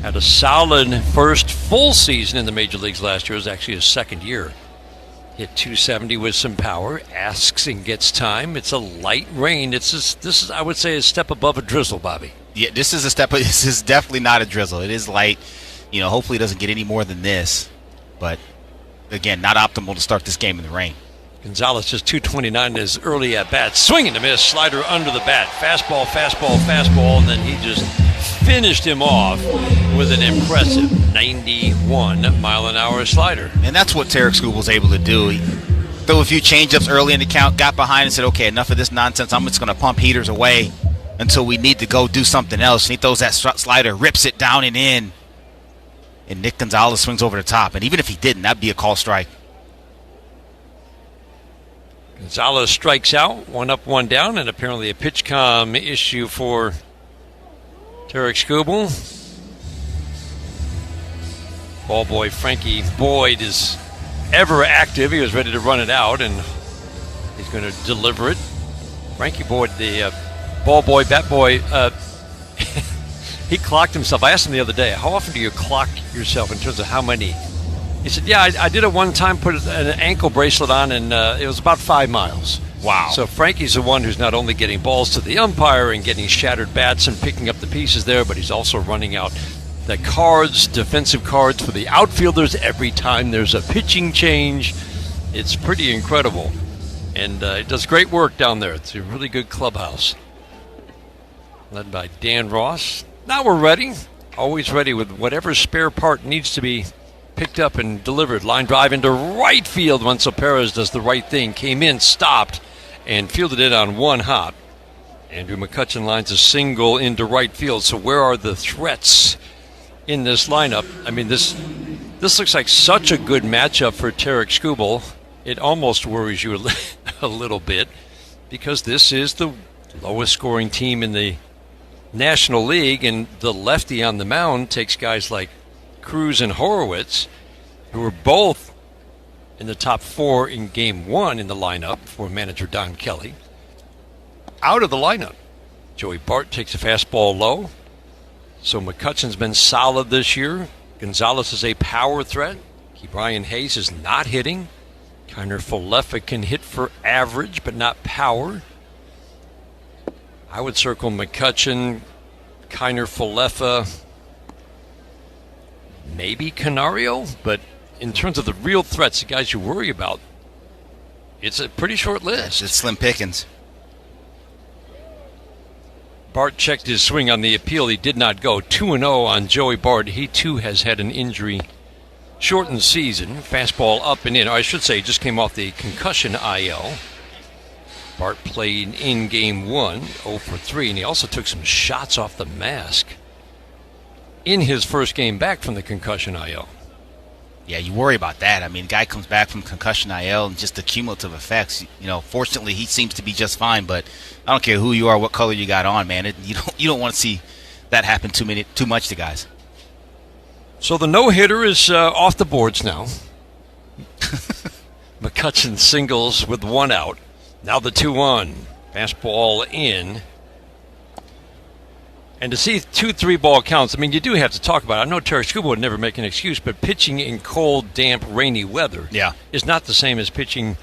Had a solid first full season in the major leagues last year. It was actually his second year. Hit 270 with some power, asks and gets time. It's a light rain. This is I would say, a step above a drizzle, Bobby.
Yeah, this is definitely not a drizzle. It is light. You know, hopefully it doesn't get any more than this. But, again, not optimal to start this game in the rain.
Gonzalez just 229 in his early at-bat. Swing and a miss, slider under the bat. Fastball, fastball, fastball, and then he just finished him off with an impressive 91-mile-an-hour slider.
And that's what Tarik Skubal's able to do. He threw a few changeups early in the count, got behind and said, okay, enough of this nonsense. I'm just going to pump heaters away until we need to go do something else. And he throws that slider, rips it down and in. And Nick Gonzalez swings over the top. And even if he didn't, that'd be a call strike.
Gonzalez strikes out, 1 up, 1 down, and apparently a pitch com issue for Tarik Skubal. Ball boy Frankie Boyd is ever active. He was ready to run it out, and he's going to deliver it. Frankie Boyd, the ball boy, bat boy, he clocked himself. I asked him the other day, how often do you clock yourself in terms of how many? He said, yeah, I did it one time, put an ankle bracelet on, and it was about 5 miles.
Wow.
So Frankie's the one who's not only getting balls to the umpire and getting shattered bats and picking up the pieces there, but he's also running out the cards, defensive cards for the outfielders every time there's a pitching change. It's pretty incredible. And it does great work down there. It's a really good clubhouse. Led by Dan Ross. Now we're ready. Always ready with whatever spare part needs to be picked up and delivered. Line drive into right field once Perez does the right thing. Came in, stopped, and fielded it on 1 hop. Andrew McCutchen lines a single into right field. So where are the threats in this lineup? I mean, this looks like such a good matchup for Tarik Skubal. It almost worries you a little bit because this is the lowest scoring team in the National League, and the lefty on the mound takes guys like Cruz and Horowitz, who were both in the top 4 in Game 1 in the lineup for manager Don Kelly. Out of the lineup, Joey Bart takes a fastball low. So McCutchen's been solid this year. Gonzalez is a power threat. Brian Hayes is not hitting. Kiner Falefa can hit for average, but not power. I would circle McCutchen, Kiner Falefa, maybe Canario, but in terms of the real threats, the guys you worry about, it's a pretty short list.
It's slim pickings.
Bart checked his swing on the appeal. He did not go. 2-0 on Joey Bart. He, too, has had an injury-shortened season. Fastball up and in. Or I should say, just came off the concussion IL. Bart played in Game 1, 0 for 3, and he also took some shots off the mask in his first game back from the concussion IL.
Yeah, you worry about that. I mean, guy comes back from concussion IL and just the cumulative effects. You know, fortunately, he seems to be just fine, but I don't care who you are, what color you got on, man. You don't want to see that happen too much to guys.
So the no-hitter is off the boards now. McCutchen singles with 1 out. Now the 2-1. Fastball in. And to see 2 3-ball counts, I mean, you do have to talk about it. I know Tarik Skubal would never make an excuse, but pitching in cold, damp, rainy weather is not the same as pitching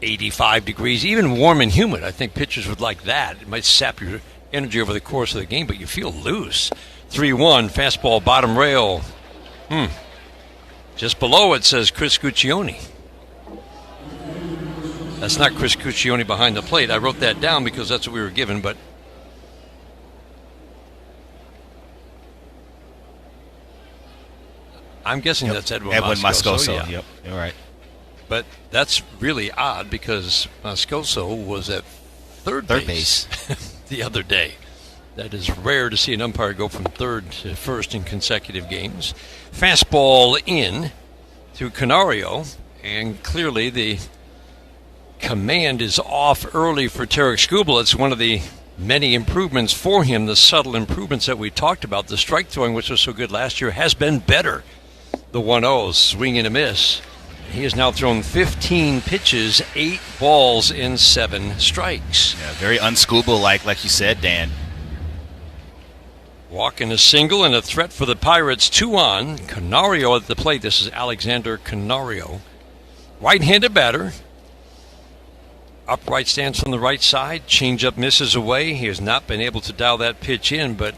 85 degrees, even warm and humid. I think pitchers would like that. It might sap your energy over the course of the game, but you feel loose. 3-1, fastball, bottom rail. Just below it says Chris Guccione. That's not Chris Guccione behind the plate. I wrote that down because that's what we were given, but I'm guessing that's Edwin Moscoso.
Yeah. Yep, you're right.
But that's really odd because Moscoso was at third base the other day. That is rare to see an umpire go from third to first in consecutive games. Fastball in to Canario, and clearly the command is off early for Tarik Skubal. It's one of the many improvements for him, the subtle improvements that we talked about. The strike throwing, which was so good last year, has been better. The 1-0, swing and a miss. He has now thrown 15 pitches, 8 balls, and 7 strikes.
Yeah, very un-Skubal-like, like you said, Dan.
Walking a single and a threat for the Pirates. 2 on. Canario at the plate. This is Alexander Canario. Right-handed batter. Upright stance on the right side. Changeup misses away. He has not been able to dial that pitch in, but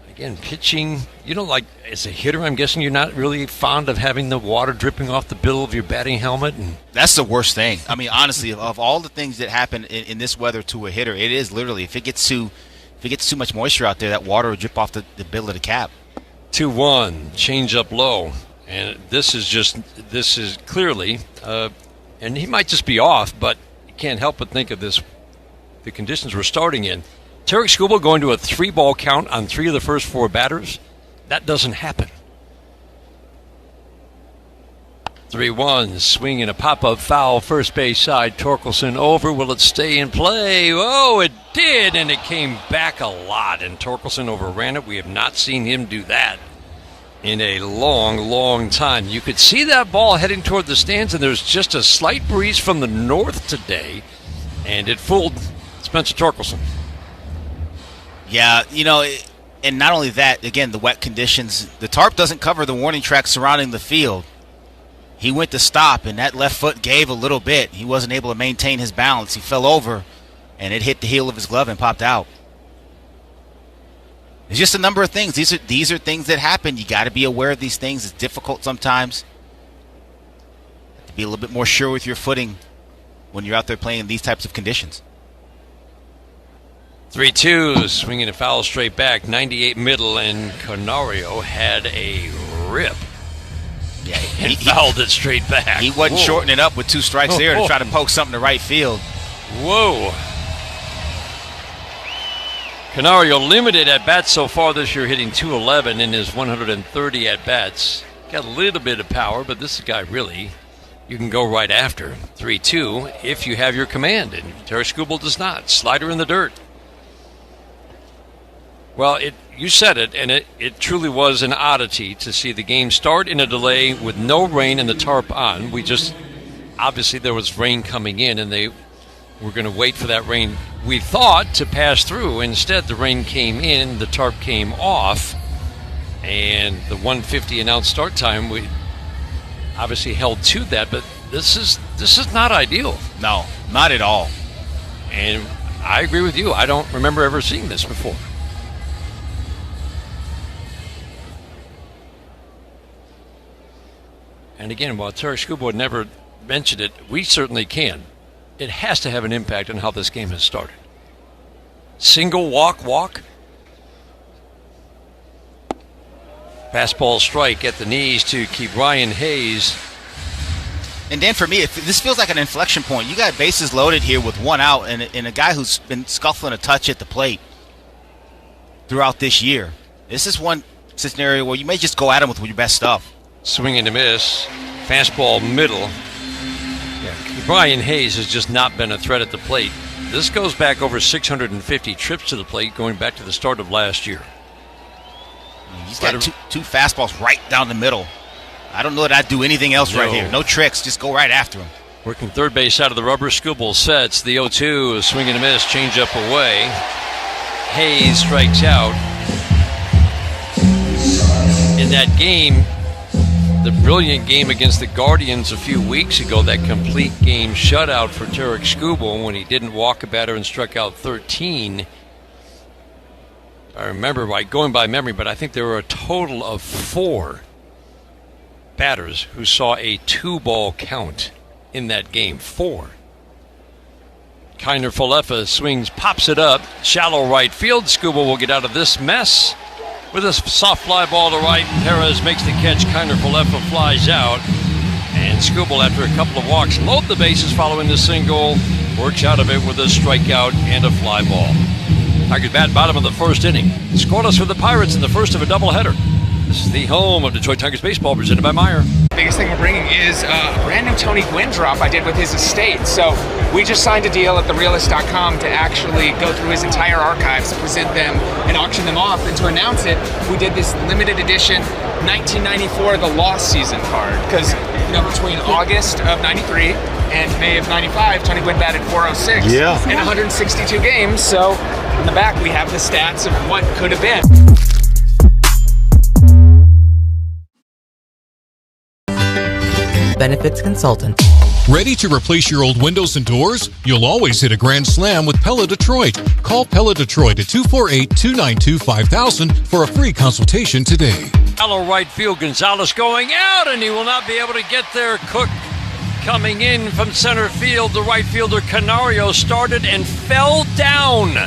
I Again, pitching, as a hitter, I'm guessing you're not really fond of having the water dripping off the bill of your batting helmet. And
that's the worst thing. I mean, honestly, of all the things that happen in this weather to a hitter, it is literally, if it gets too much moisture out there, that water will drip off the bill of the cap.
2-1, change up low. And this is clearly, and he might just be off, but you can't help but think of this, the conditions we're starting in. Tarik Skubal going to a 3-ball count on 3 of the first 4 batters. That doesn't happen. 3-1, swing and a pop-up foul, first base side. Torkelson over. Will it stay in play? Oh, it did, and it came back a lot, and Torkelson overran it. We have not seen him do that in a long, long time. You could see that ball heading toward the stands, and there's just a slight breeze from the north today, and it fooled Spencer Torkelson.
Yeah, and not only that, again, the wet conditions, the tarp doesn't cover the warning track surrounding the field. He went to stop, and that left foot gave a little bit. He wasn't able to maintain his balance. He fell over, and it hit the heel of his glove and popped out. It's just a number of things. These are things that happen. You got to be aware of these things. It's difficult sometimes. You have to be a little bit more sure with your footing when you're out there playing in these types of conditions.
3-2, swinging a foul straight back, 98 middle, and Canario had a rip.
Yeah,
he fouled it straight back.
He wasn't shortening it up with 2 strikes there to try to poke something to right field.
Whoa. Canario limited at bats so far this year, hitting .211 in his 130 at bats. Got a little bit of power, but this guy really, you can go right after. 3-2 if you have your command, and Tarik Skubal does not. Slider in the dirt. Well, you said it, and it truly was an oddity to see the game start in a delay with no rain and the tarp on. Obviously there was rain coming in, and they were going to wait for that rain, we thought, to pass through. Instead, the rain came in, the tarp came off, and the 1:50 announced start time, we obviously held to that, but this is not ideal.
No, not at all.
And I agree with you. I don't remember ever seeing this before. And again, while Tarik Skubal would never mentioned it, we certainly can. It has to have an impact on how this game has started. Single walk. Fastball strike at the knees to keep Ryan Hayes.
And Dan, for me, this feels like an inflection point. You got bases loaded here with 1 out and a guy who's been scuffling a touch at the plate throughout this year. This is one scenario where you may just go at him with your best stuff.
Swing and a miss. Fastball middle. Yeah, Ryan Hayes has just not been a threat at the plate. This goes back over 650 trips to the plate, going back to the start of last year.
He's got two fastballs right down the middle. I don't know that I'd do anything else right here. No tricks, just go right after him.
Working third base out of the rubber. Skubal sets the 0-2, swing and a miss, change up away. Hayes strikes out. In that game, the brilliant game against the Guardians a few weeks ago, that complete game shutout for Tarik Skubal when he didn't walk a batter and struck out 13. I remember going by memory, but I think there were a total of 4 batters who saw a 2-ball count in that game. 4. Kiner Falefa swings, pops it up, shallow right field. Skubal will get out of this mess with a soft fly ball to right. Perez makes the catch. Kiner Falefa flies out, and Skubal, after a couple of walks, load the bases following the single, works out of it with a strikeout and a fly ball. Tigers bat bottom of the first inning. Scoreless for the Pirates in the first of a doubleheader. This is the home of Detroit Tigers baseball, presented by Meyer.
The biggest thing we're bringing is a brand new Tony Gwynn drop I did with his estate. So we just signed a deal at therealist.com to actually go through his entire archives, present them, and auction them off. And to announce it, we did this limited edition 1994 The Lost Season card. Because, between August of 93 and May of 95, Tony Gwynn batted .406 in 162 games. So in the back, we have the stats of what could have been.
Benefits Consultant. Ready to replace your old windows and doors? You'll always hit a grand slam with Pella Detroit. Call Pella Detroit at 248-292-5000 for a free consultation today.
Shallow right field, Gonzalez going out, and he will not be able to get there. Cook coming in from center field. The right fielder Canario started and fell down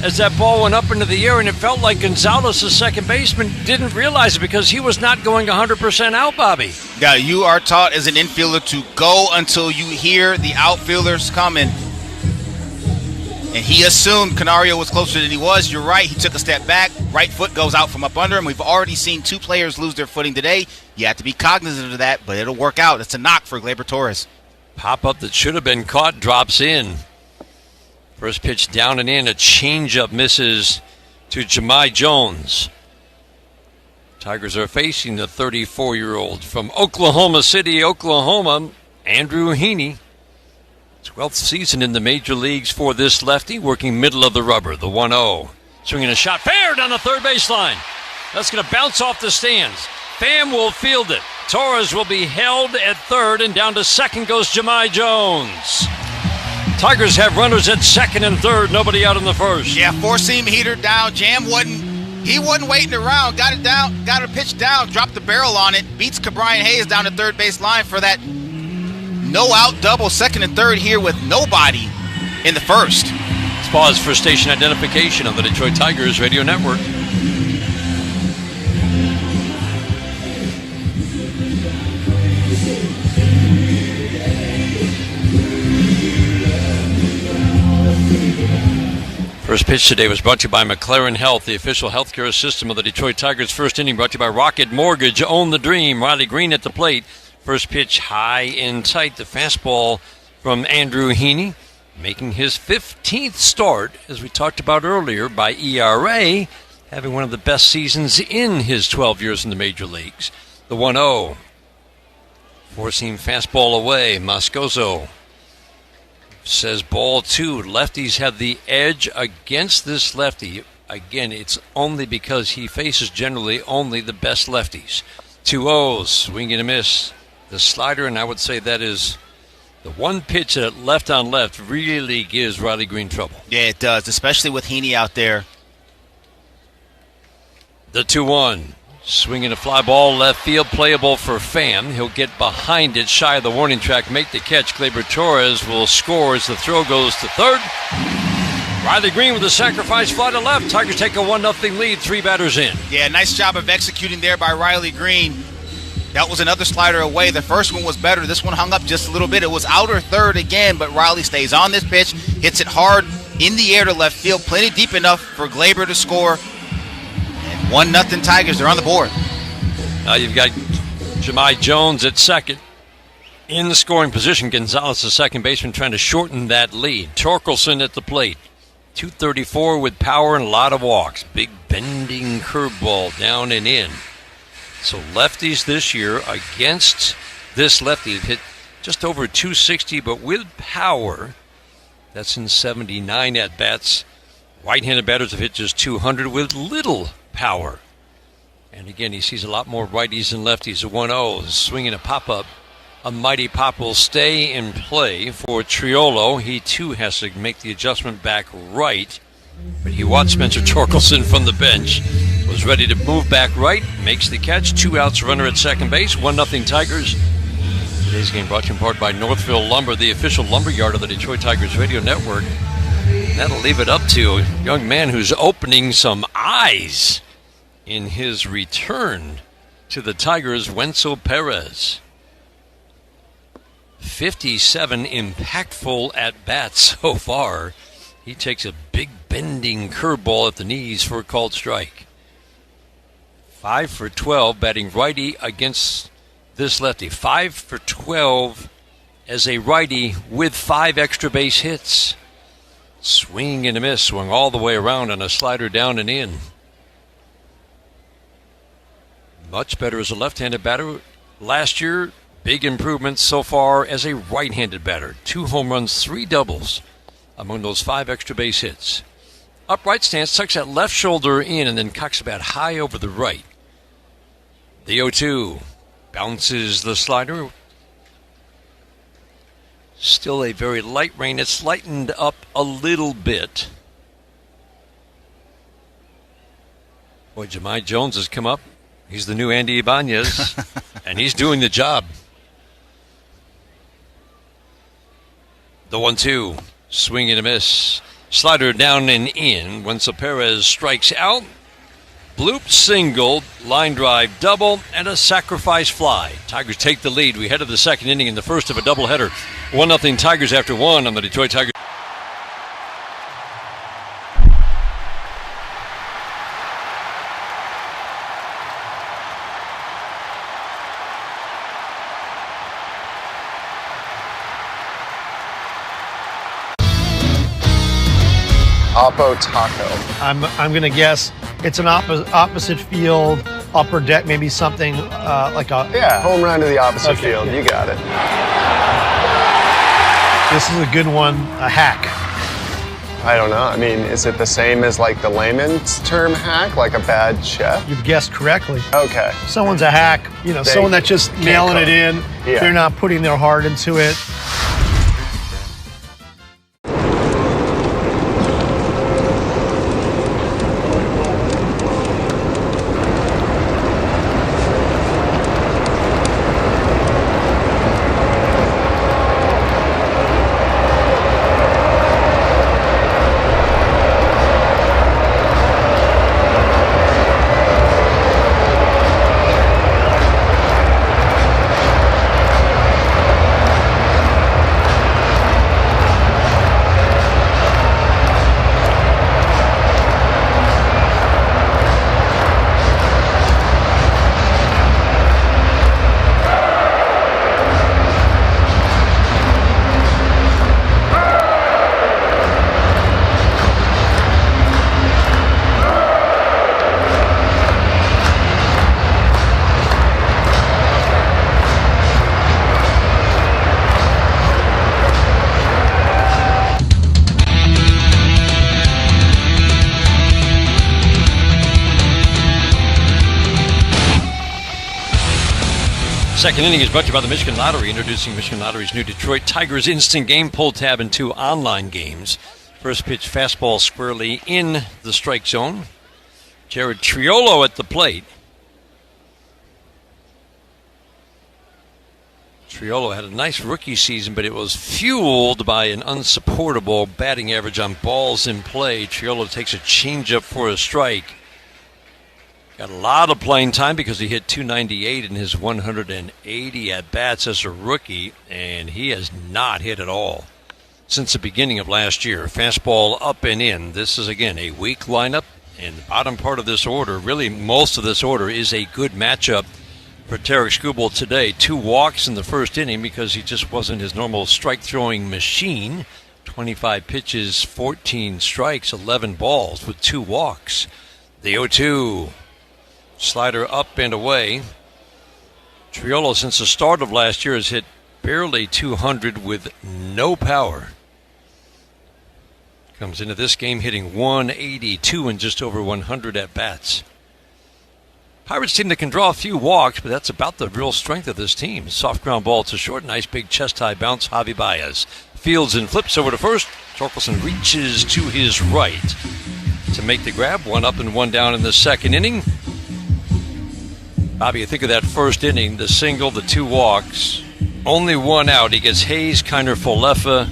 as that ball went up into the air, and it felt like Gonzalez, the second baseman, didn't realize it because he was not going 100% out, Bobby.
Yeah, you are taught as an infielder to go until you hear the outfielders coming. And he assumed Canario was closer than he was. You're right. He took a step back. Right foot goes out from up under him. We've already seen 2 players lose their footing today. You have to be cognizant of that, but it'll work out. It's a knock for Gleyber Torres.
Pop-up that should have been caught drops in. First pitch down and in. A changeup misses to Jahmai Jones. Tigers are facing the 34-year-old from Oklahoma City, Oklahoma, Andrew Heaney. 12th season in the major leagues for this lefty, working middle of the rubber, the 1-0. Swinging a shot fair down the third baseline. That's going to bounce off the stands. Pham will field it. Torres will be held at third, and down to second goes Jahmai Jones. Tigers have runners at second and third, nobody out in the first.
Yeah, four-seam heater down. Jam wasn't waiting around. Got it down, got a pitch down, dropped the barrel on it, beats Cabrian Hayes down the third base line for that no-out double, second and third here with nobody in the first.
Let's pause for station identification on the Detroit Tigers radio network. First pitch today was brought to you by McLaren Health, the official healthcare system of the Detroit Tigers. First inning brought to you by Rocket Mortgage. Own the dream. Riley Green at the plate. First pitch high and tight. The fastball from Andrew Heaney, making his 15th start, as we talked about earlier, by ERA, having one of the best seasons in his 12 years in the major leagues. The 1-0. Four-seam fastball away. Moscoso says ball 2. Lefties have the edge against this lefty. Again, it's only because he faces generally only the best lefties. 2-0, swing and a miss. The slider, and I would say that is the one pitch that left on left really gives Riley Green trouble.
Yeah, it does, especially with Heaney out there.
The 2-1. Swinging a fly ball left field, playable for Pham. He'll get behind it, shy of the warning track, make the catch. Gleyber Torres will score as the throw goes to third. Riley Green with a sacrifice fly to left. Tigers take a 1-0 lead, 3 batters in.
Yeah, nice job of executing there by Riley Green. That was another slider away. The first one was better. This one hung up just a little bit. It was outer third again, but Riley stays on this pitch, hits it hard in the air to left field, plenty deep enough for Gleyber to score. 1-0 Tigers. They're on the board.
Now you've got Jahmai Jones at second. In the scoring position, Gonzalez, the second baseman, trying to shorten that lead. Torkelson at the plate. 234 with power and a lot of walks. Big bending curveball down and in. So lefties this year against this lefty hit just over 260, but with power. That's in 79 at-bats. Right-handed batters have hit just 200 with little power. And again, he sees a lot more righties than lefties. A 1-0, swinging a pop-up. A mighty pop will stay in play for Triolo. He, too, has to make the adjustment back right. But he watched Spencer Torkelson from the bench. Was ready to move back right. Makes the catch. 2 outs, runner at second base. 1-0 Tigers. Today's game brought to you in part by Northville Lumber, the official lumber yard of the Detroit Tigers radio network. That'll leave it up to a young man who's opening some eyes in his return to the Tigers, Wenzel Perez. 57 impactful at-bats so far. He takes a big bending curveball at the knees for a called strike. 5 for 12 batting righty against this lefty. 5 for 12 as a righty with 5 extra base hits. Swing and a miss, swung all the way around on a slider down and in. Much better as a left-handed batter. Last year, big improvements so far as a right-handed batter. 2 home runs, 3 doubles among those 5 extra base hits. Upright stance, tucks that left shoulder in and then cocks about high over the right. The 0-2 bounces the slider. Still a very light rain. It's lightened up a little bit. Boy, Jahmai Jones has come up. He's the new Andy Ibanez, and he's doing the job. The 1-2. Swing and a miss. Slider down and in. Wenzel Perez strikes out. Bloop single, line drive double, and a sacrifice fly. Tigers take the lead. We head to the second inning in the first of a doubleheader. 1-0 Tigers after 1 on the Detroit Tigers.
Oppo Taco.
I'm going to guess it's an opposite field, upper deck, maybe something like a...
Yeah, home run to the opposite field. Yeah. You got it.
This is a good one, a hack.
I don't know. I mean, is it the same as like the layman's term hack, like a bad chef?
You've guessed correctly.
Okay.
Someone's a hack, someone that's just nailing it in.
Yeah.
They're not putting their heart into it.
Second inning is brought to you by the Michigan Lottery, introducing Michigan Lottery's new Detroit Tigers Instant Game Pull Tab and 2 online games. First pitch fastball squarely in the strike zone. Jared Triolo at the plate. Triolo had a nice rookie season, but it was fueled by an unsupportable batting average on balls in play. Triolo takes a changeup for a strike. Got a lot of playing time because he hit .298 in his 180 at-bats as a rookie, and he has not hit at all since the beginning of last year. Fastball up and in. This is, again, a weak lineup, and the bottom part of this order, really most of this order, is a good matchup for Tarik Skubal today. 2 walks in the first inning because he just wasn't his normal strike-throwing machine. 25 pitches, 14 strikes, 11 balls with 2 walks. The 0-2. Slider up and away. Triolo, since the start of last year, has hit barely 200 with no power. Comes into this game hitting 182 and just over 100 at-bats. Pirates team that can draw a few walks, but that's about the real strength of this team. Soft ground ball to short. Nice big chest-high bounce. Javi Baez fields and flips over to first. Torkelson reaches to his right to make the grab. 1 up and 1 down in the second inning. Bobby, you think of that first inning, the single, the 2 walks, only 1 out. He gets Hayes, Kiner, Folefa,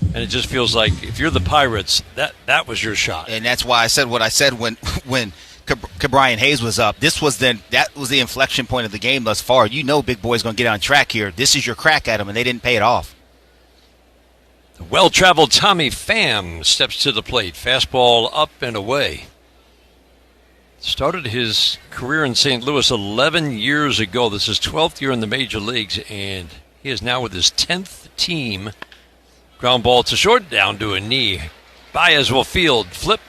and it just feels like if you're the Pirates, that was your shot.
And that's why I said what I said when Ke'Bryan Hayes was up. That was the inflection point of the game thus far. You know Big Boy's going to get on track here. This is your crack at him, and they didn't pay it off.
The well-traveled Tommy Pham steps to the plate. Fastball up and away. Started his career in St. Louis 11 years ago. This is 12th year in the major leagues, and he is now with his 10th team. Ground ball to short, down to a knee. Baez will field, flip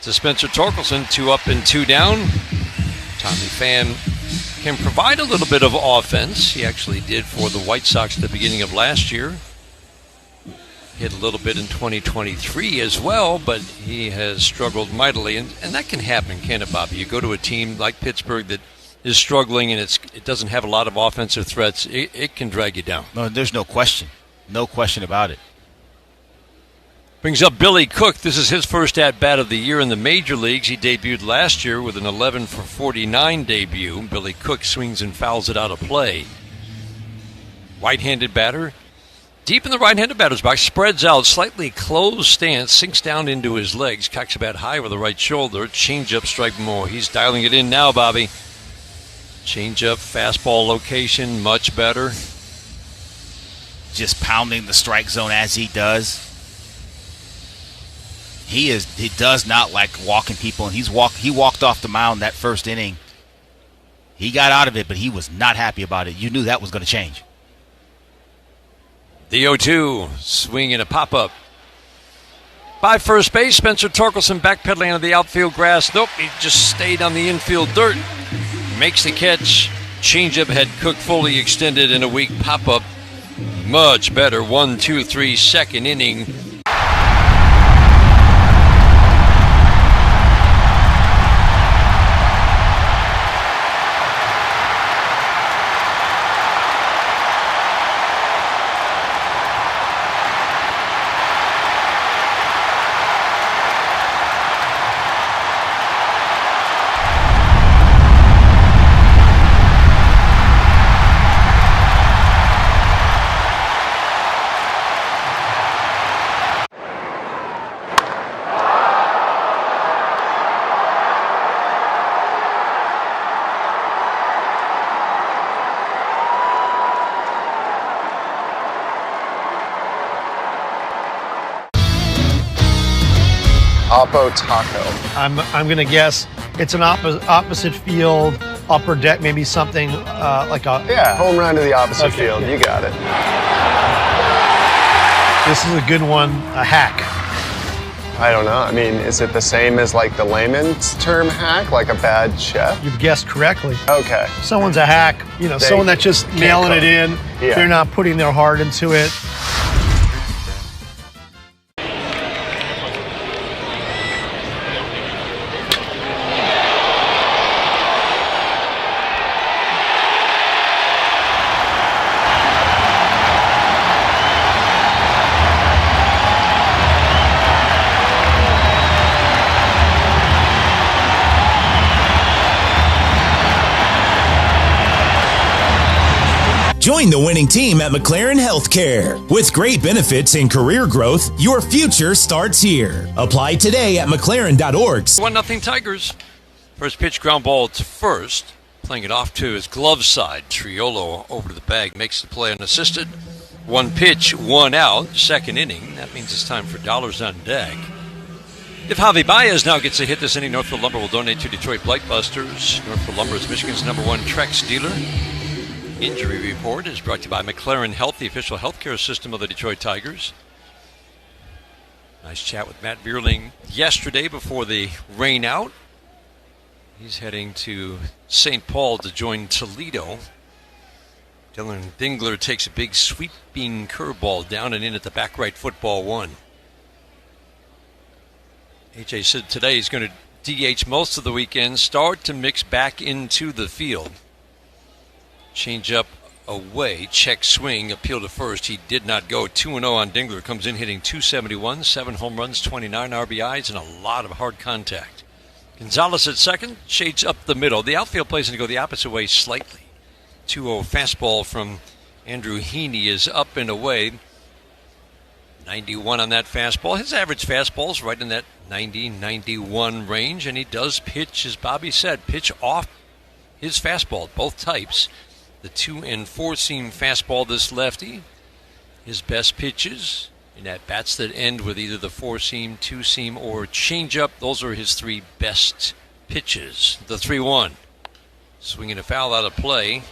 to Spencer Torkelson. 2 up and 2 down. Tommy Pham can provide a little bit of offense. He actually did for the White Sox at the beginning of last year. Hit a little bit in 2023 as well, but he has struggled mightily. And that can happen, can't it, Bobby? You go to a team like Pittsburgh that is struggling and it doesn't have a lot of offensive threats. It can drag you down.
No, there's no question. No question about it.
Brings up Billy Cook. This is his first at-bat of the year in the major leagues. He debuted last year with an 11 for 49 debut. Billy Cook swings and fouls it out of play. Right-handed batter. Deep in the right-handed batter's box. Spreads out, slightly closed stance. Sinks down into his legs. Cocks a bat high with the right shoulder. Change-up, strike more. He's dialing it in now, Bobby. Change-up, fastball location, much better.
Just pounding the strike zone as he does. He does not like walking people, and he walked off the mound that first inning. He got out of it, but he was not happy about it. You knew that was going to change.
The 0-2, swing and a pop-up. By first base, Spencer Torkelson backpedaling on the outfield grass. Nope, he just stayed on the infield dirt. Makes the catch. Changeup had Cook fully extended in a weak pop-up. Much better. 1-2-3, second inning.
Oppo Taco.
I'm gonna guess it's an opposite field, upper deck, maybe something like a
home run to the opposite field.
Yeah.
You got it.
This is a good one. A hack.
I don't know. I mean, is it the same as like the layman's term hack, like a bad chef?
You've guessed correctly.
Okay.
Someone's a hack. You know, someone that's just nailing it in.
Yeah.
They're not putting their heart into it.
Join the winning team at McLaren Healthcare. With great benefits and career growth, your future starts here. Apply today at McLaren.org.
1-0 Tigers. First pitch, ground ball to first. Playing it off to his glove side. Triolo over to the bag, makes the play unassisted. One pitch, one out, second inning. That means it's time for dollars on deck. If Javi Baez now gets a hit this inning, Northfield Lumber will donate to Detroit Blightbusters. Northfield Lumber is Michigan's #1 Trex dealer. Injury report is brought to you by McLaren Health, the official healthcare system of the Detroit Tigers. Nice chat with Matt Bierling yesterday before the rain out. He's heading to St. Paul to join Toledo. Dylan Dingler takes a big sweeping curveball down and in at the back right football one. AJ said today he's going to DH most of the weekend, start to mix back into the field. Change up away, check swing, appeal to first. He did not go. 2-0 on Dingler. Comes in hitting .271, 7 home runs, 29 RBIs, and a lot of hard contact. Gonzalez at second, shades up the middle. The outfield plays to go the opposite way slightly. 2-0 fastball from Andrew Heaney is up and away. 91 on that fastball. His average fastball is right in that 90-91 range, and he does pitch, as Bobby said, pitch off his fastball, both types. The 2- and 4-seam fastball, this lefty. His best pitches in at-bats that end with either the 4-seam, 2-seam, or changeup. Those are his three best pitches. The 3-1. Swinging a foul out of play.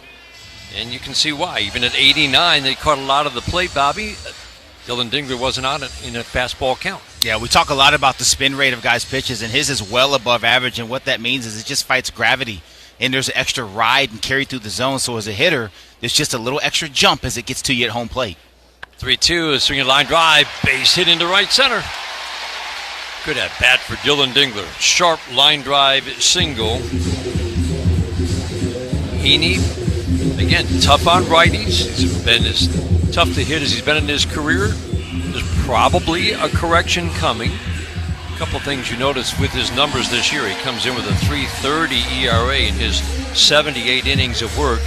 And you can see why. Even at 89, they caught a lot of the plate, Bobby. Dylan Dingler wasn't on it in a fastball count.
Yeah, we talk a lot about the spin rate of guys' pitches, and his is well above average. And what that means is it just fights gravity. And there's an extra ride and carry through the zone. So as a hitter, there's just a little extra jump as it gets to you at home plate.
3-2, a swinging line drive, base hit into right center. Good at bat for Dylan Dingler. Sharp line drive single. Heaney, again, tough on righties. He's been his tough to hit as he's been in his career. There's probably a correction coming. A couple things you notice with his numbers this year. He comes in with a 3.30 ERA in his 78 innings of work.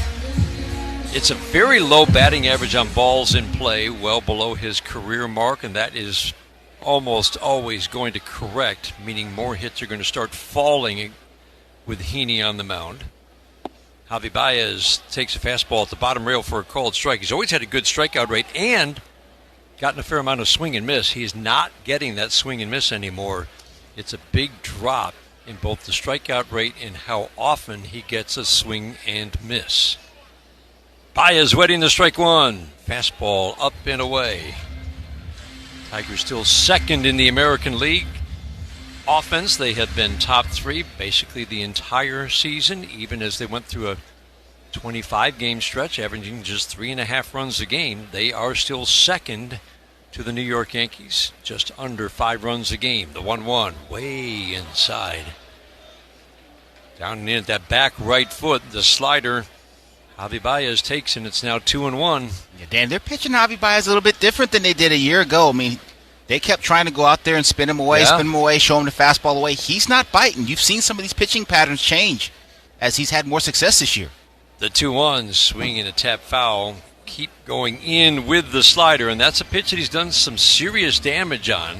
It's a very low batting average on balls in play, well below his career mark, and that is almost always going to correct, meaning more hits are going to start falling with Heaney on the mound. Javi Baez takes a fastball at the bottom rail for a called strike. He's always had a good strikeout rate and gotten a fair amount of swing and miss. He's not getting that swing and miss anymore. It's a big drop in both the strikeout rate and how often he gets a swing and miss. Baez waiting the strike one. Fastball up and away. Tigers still second in the American League. Offense, they have been top 3 basically the entire season, even as they went through a 25-game stretch, averaging just 3.5 runs a game. They are still second to the New York Yankees, just under 5 runs a game. The 1-1 way inside. Down and in at that back right foot, the slider. Javi Baez takes, and it's now 2-1.
Yeah, Dan, they're pitching Javi Baez a little bit different than they did a year ago. I mean, they kept trying to go out there and spin him away, show him the fastball away. He's not biting. You've seen some of these pitching patterns change as he's had more success this year.
The 2-1, swing and a tap foul. Keep going in with the slider, and that's a pitch that he's done some serious damage on.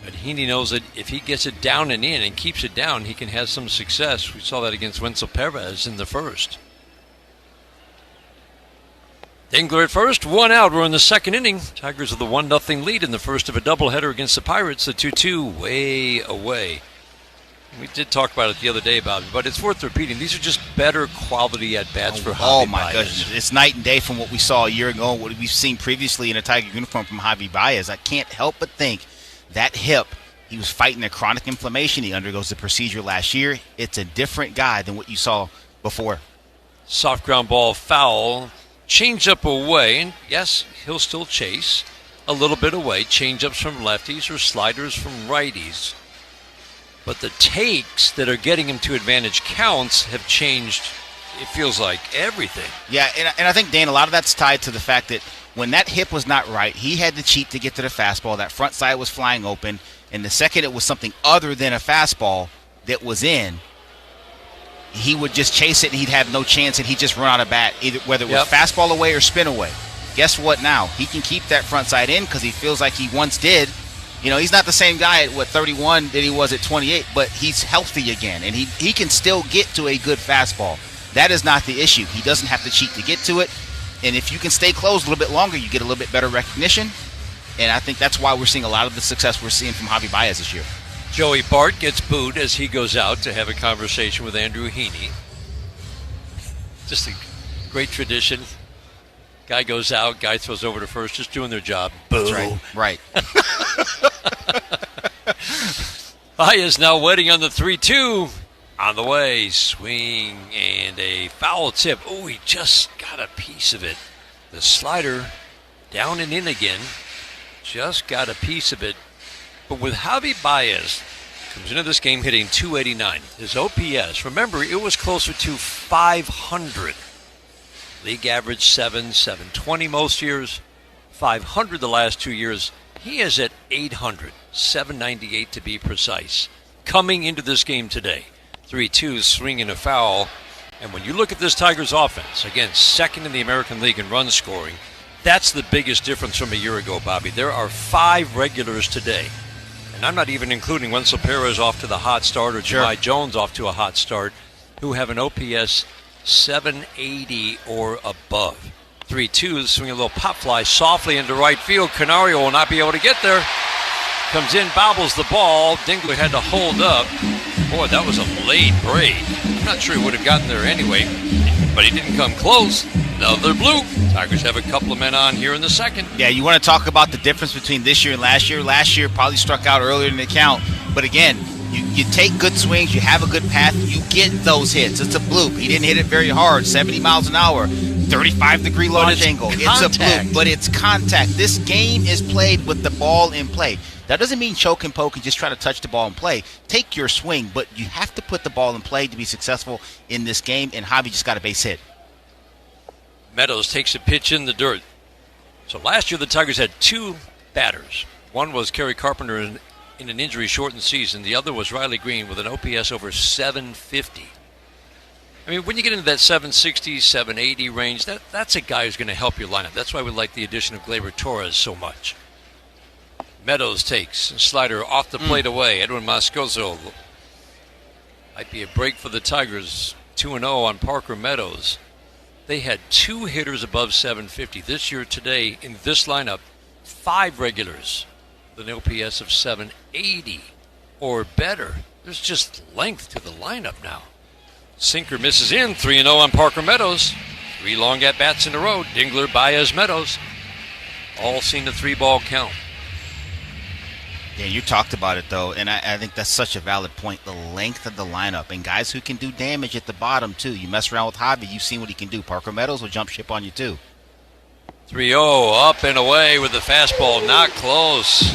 But Heaney knows that if he gets it down and in and keeps it down, he can have some success. We saw that against Wenzel Perez in the first. Dingler at first, 1 out. We're in the second inning. Tigers with the 1-0 lead in the first of a doubleheader against the Pirates. The 2-2 way away. We did talk about it the other day, Bobby, but it's worth repeating. These are just better quality at-bats for Javi Baez.
Oh, my goodness. It's night and day from what we saw a year ago, what we've seen previously in a Tiger uniform from Javi Baez. I can't help but think that hip, he was fighting a chronic inflammation. He undergoes the procedure last year. It's a different guy than what you saw before.
Soft ground ball foul. Change up away, and yes, he'll still chase a little bit away. Change ups from lefties or sliders from righties. But the takes that are getting him to advantage counts have changed, it feels like, everything.
Yeah, and I think, Dan, a lot of that's tied to the fact that when that hip was not right, he had to cheat to get to the fastball. That front side was flying open, and the second it was something other than a fastball that was in, he would just chase it and he'd have no chance and he'd just run out of bat, either whether it was fastball away or spin away. Guess what now? He can keep that front side in because he feels like he once did. You know, he's not the same guy at, 31 that he was at 28, but he's healthy again, and he can still get to a good fastball. That is not the issue. He doesn't have to cheat to get to it, and if you can stay close a little bit longer, you get a little bit better recognition, and I think that's why we're seeing a lot of the success we're seeing from Javi Baez this year.
Joey Bart gets booed as he goes out to have a conversation with Andrew Heaney. Just a great tradition. Guy goes out, guy throws over to first, just doing their job. Boo.
That's right.
Baez now waiting on the 3-2. On the way, swing and a foul tip. Oh, he just got a piece of it. The slider down and in again. Just got a piece of it. But with Javi Baez, comes into this game hitting .289. His OPS, remember, it was closer to 500. League average 720 most years, 500 the last 2 years. He is at 800, 798 to be precise. Coming into this game today, 3-2, swing and a foul. And when you look at this Tigers offense, again, second in the American League in run scoring, that's the biggest difference from a year ago, Bobby. There are 5 regulars today. And I'm not even including Wenzel Perez off to the hot start or Jahmai Jones off to a hot start, who have an OPS 780 or above. 3-2, swing a little pop fly softly into right field. Canario will not be able to get there. Comes in, bobbles the ball. Dingler had to hold up. Boy, that was a late break. I'm not sure he would have gotten there anyway, but he didn't come close. Another blue. Tigers have a couple of men on here in the second.
Yeah, you want to talk about the difference between this year and last year. Last year probably struck out earlier in the count. But again, you take good swings, you have a good path, you get those hits. It's a bloop. He didn't hit it very hard, 70 miles an hour, 35-degree launch angle. It's a bloop, but it's contact. This game is played with the ball in play. That doesn't mean choke and poke and just try to touch the ball and play. Take your swing, but you have to put the ball in play to be successful in this game, and Javi just got a base hit.
Meadows takes a pitch in the dirt. So last year the Tigers had 2 batters. One was Kerry Carpenter in an injury-shortened season. The other was Riley Green with an OPS over 750. I mean, when you get into that 760, 780 range, that's a guy who's going to help your lineup. That's why we like the addition of Gleyber Torres so much. Meadows takes a slider off the plate away. Edwin Moscoso. Might be a break for the Tigers. 2-0 on Parker Meadows. They had 2 hitters above 750. This year today in this lineup, 5 regulars with an OPS of 780 or better. There's just length to the lineup now. Sinker misses in. 3-0 on Parker Meadows. 3 long at-bats in a row. Dingler, Baez, Meadows. All seen the 3-ball count.
Yeah, you talked about it, though, and I think that's such a valid point, the length of the lineup, and guys who can do damage at the bottom, too. You mess around with Javi, you've seen what he can do. Parker Meadows will jump ship on you, too.
3-0, up and away with the fastball, not close.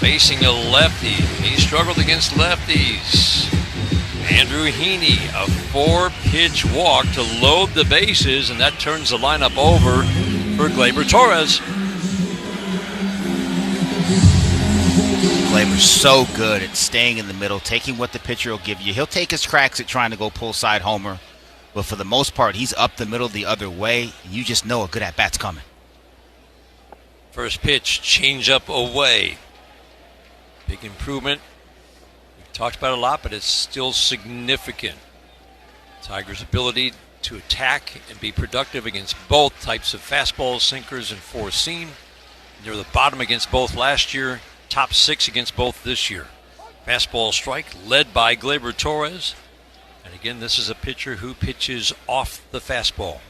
Facing a lefty. He struggled against lefties. Andrew Heaney, a 4-pitch walk to load the bases, and that turns the lineup over for Gleyber Torres.
Gleyber's so good at staying in the middle, taking what the pitcher will give you. He'll take his cracks at trying to go pull side homer, but for the most part, he's up the middle the other way, and you just know a good at-bat's coming.
First pitch, change-up away. Big improvement. We've talked about it a lot, but it's still significant. Tigers' ability to attack and be productive against both types of fastballs, sinkers, and four-seam. Near the bottom against both last year. Top 6 against both this year. Fastball strike led by Gleyber Torres. And again, this is a pitcher who pitches off the fastball.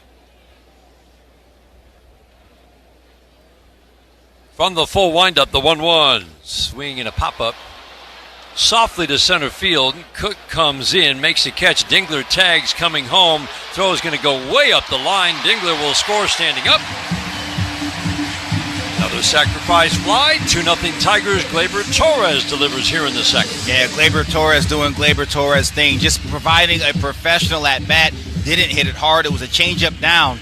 From the full windup, the 1-1. Swing and a pop-up. Softly to center field. Cook comes in, makes a catch. Dingler tags coming home. Throw is going to go way up the line. Dingler will score standing up. Another sacrifice fly, 2-0 Tigers. Gleyber Torres delivers here in the second.
Yeah, Gleyber Torres doing Gleyber Torres thing, just providing a professional at bat. Didn't hit it hard. It was a changeup down.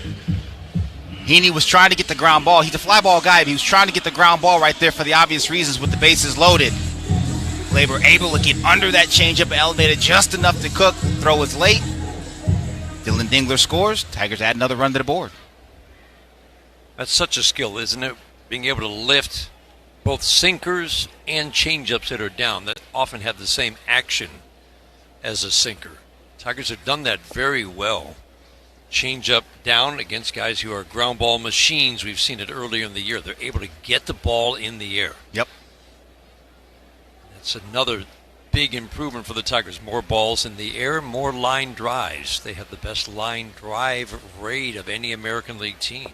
Heaney was trying to get the ground ball. He's a fly ball guy, but he was trying to get the ground ball right there for the obvious reasons with the bases loaded. Gleyber able to get under that changeup, elevated just enough to Cook. Throw is late. Dylan Dingler scores. Tigers add another run to the board.
That's such a skill, isn't it? Being able to lift both sinkers and changeups that are down that often have the same action as a sinker. Tigers have done that very well. Changeup down against guys who are ground ball machines. We've seen it earlier in the year. They're able to get the ball in the air.
Yep.
That's another big improvement for the Tigers. More balls in the air, more line drives. They have the best line drive rate of any American League team.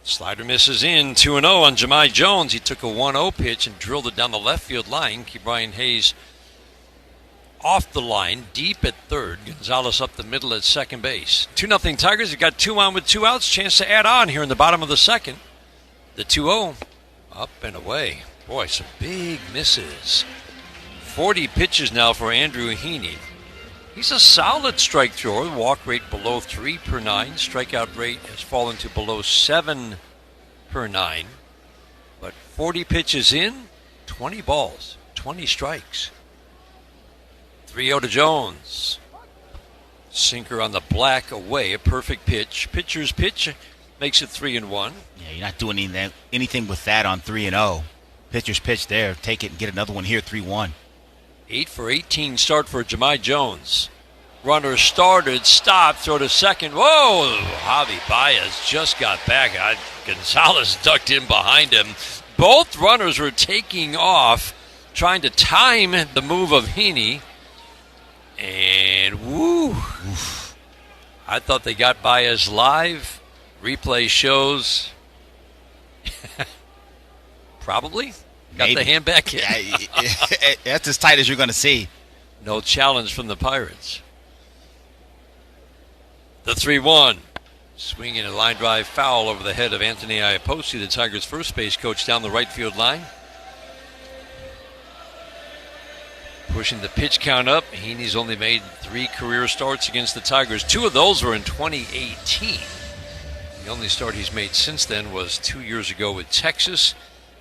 Slider misses in, 2-0 on Jahmai Jones. He took a 1-0 pitch and drilled it down the left field line. Keep Brian Hayes off the line, deep at third. Gonzalez up the middle at second base. 2-0 Tigers. They've got 2 on with 2 outs. Chance to add on here in the bottom of the second. The 2-0, up and away. Boy, some big misses. 40 pitches now for Andrew Heaney. He's a solid strike thrower. Walk rate below 3 per 9. Strikeout rate has fallen to below 7 per 9. But 40 pitches in, 20 balls, 20 strikes. 3-0 to Jones. Sinker on the black away, a perfect pitch. Pitcher's pitch makes it 3-1.
Yeah, you're not doing anything with that on 3-0. Pitcher's pitch there. Take it and get another one here, 3-1.
8 for 18 start for Jahmai Jones. Runner started, stopped, throw to second. Whoa! Javi Baez just got back. Gonzalez ducked in behind him. Both runners were taking off, trying to time the move of Heaney. And woo! Oof. I thought they got Baez live. Replay shows. Probably. Got the hand back in.
That's as tight as you're going to see.
No challenge from the Pirates. The 3-1. Swinging a line drive foul over the head of Anthony Iapoce, the Tigers' first base coach, down the right field line. Pushing the pitch count up. Heaney's only made 3 career starts against the Tigers. 2 of those were in 2018. The only start he's made since then was 2 years ago with Texas.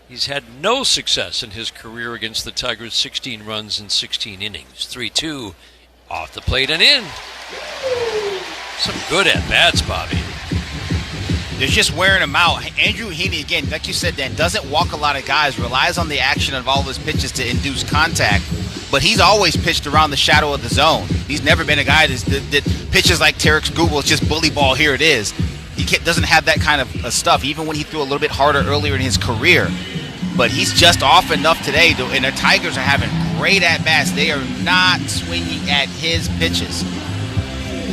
He's had no success in his career against the Tigers, 16 runs in 16 innings. 3-2, off the plate and in. Some good at-bats, Bobby.
They're just wearing him out. Andrew Heaney, again, like you said, Dan, doesn't walk a lot of guys, relies on the action of all his pitches to induce contact, but he's always pitched around the shadow of the zone. He's never been a guy that pitches like Tarik skubal. It's just bully ball, here it is. He doesn't have that kind of stuff, even when he threw a little bit harder earlier in his career. But he's just off enough today, and the Tigers are having great at-bats. They are not swinging at his pitches.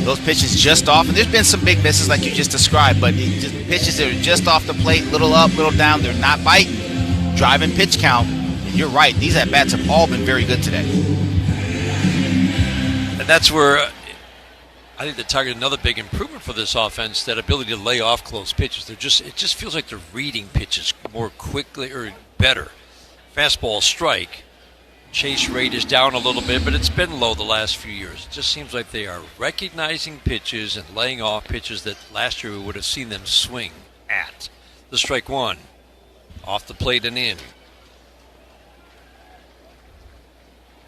Those pitches just off, and there's been some big misses like you just described, but pitches that are just off the plate, little up, little down. They're not biting, driving pitch count. And you're right, these at-bats have all been very good today.
And that's where I think the Tigers, another big improvement for this offense, that ability to lay off close pitches. It just feels like they're reading pitches more quickly or better. Fastball strike. Chase rate is down a little bit, but it's been low the last few years. It just seems like they are recognizing pitches and laying off pitches that last year we would have seen them swing at. The strike one, off the plate and in.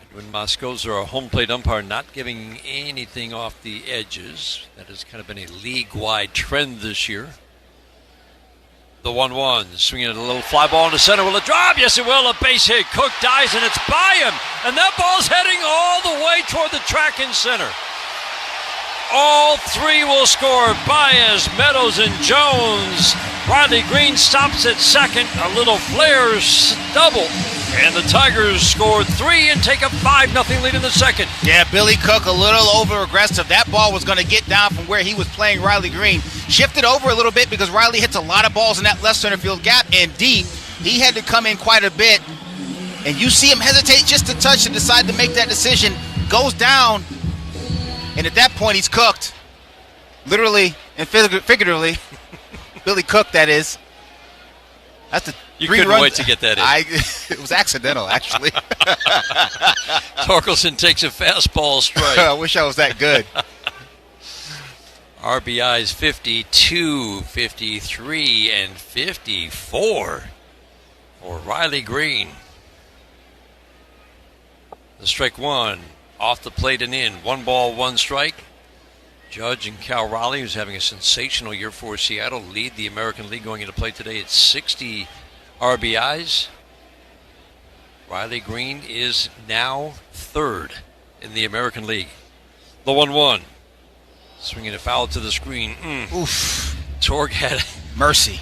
Edwin Moscoso, our home plate umpire, not giving anything off the edges. That has kind of been a league-wide trend this year. The 1-1, swinging at a little fly ball into center. Will it drop? Yes, it will. A base hit. Cook dives, and it's by him. And that ball's heading all the way toward the track in center. All three will score. Baez, Meadows, and Jones. Riley Green stops at second. A little flare double. And the Tigers scored 3 and take a 5-0 lead in the second.
Yeah, Billy Cook a little over-aggressive. That ball was going to get down from where he was playing Riley Green. Shifted over a little bit because Riley hits a lot of balls in that left center field gap and deep. He had to come in quite a bit. And you see him hesitate just a touch and decide to make that decision. Goes down. And at that point, he's cooked. Literally and figuratively. Billy Cook, that is. That's the
You couldn't wait to get that in.
It was accidental, actually.
Torkelson takes a fastball strike.
I wish I was that good.
RBIs 52, 53, and 54 for Riley Green. The strike one, off the plate and in. 1 ball, 1 strike. Judge and Cal Raleigh, who's having a sensational year for Seattle, lead the American League going into play today at 60 RBIs. Riley Green is now 3rd in the American League. The 1-1. Swinging a foul to the screen.
Oof.
Torg had
mercy.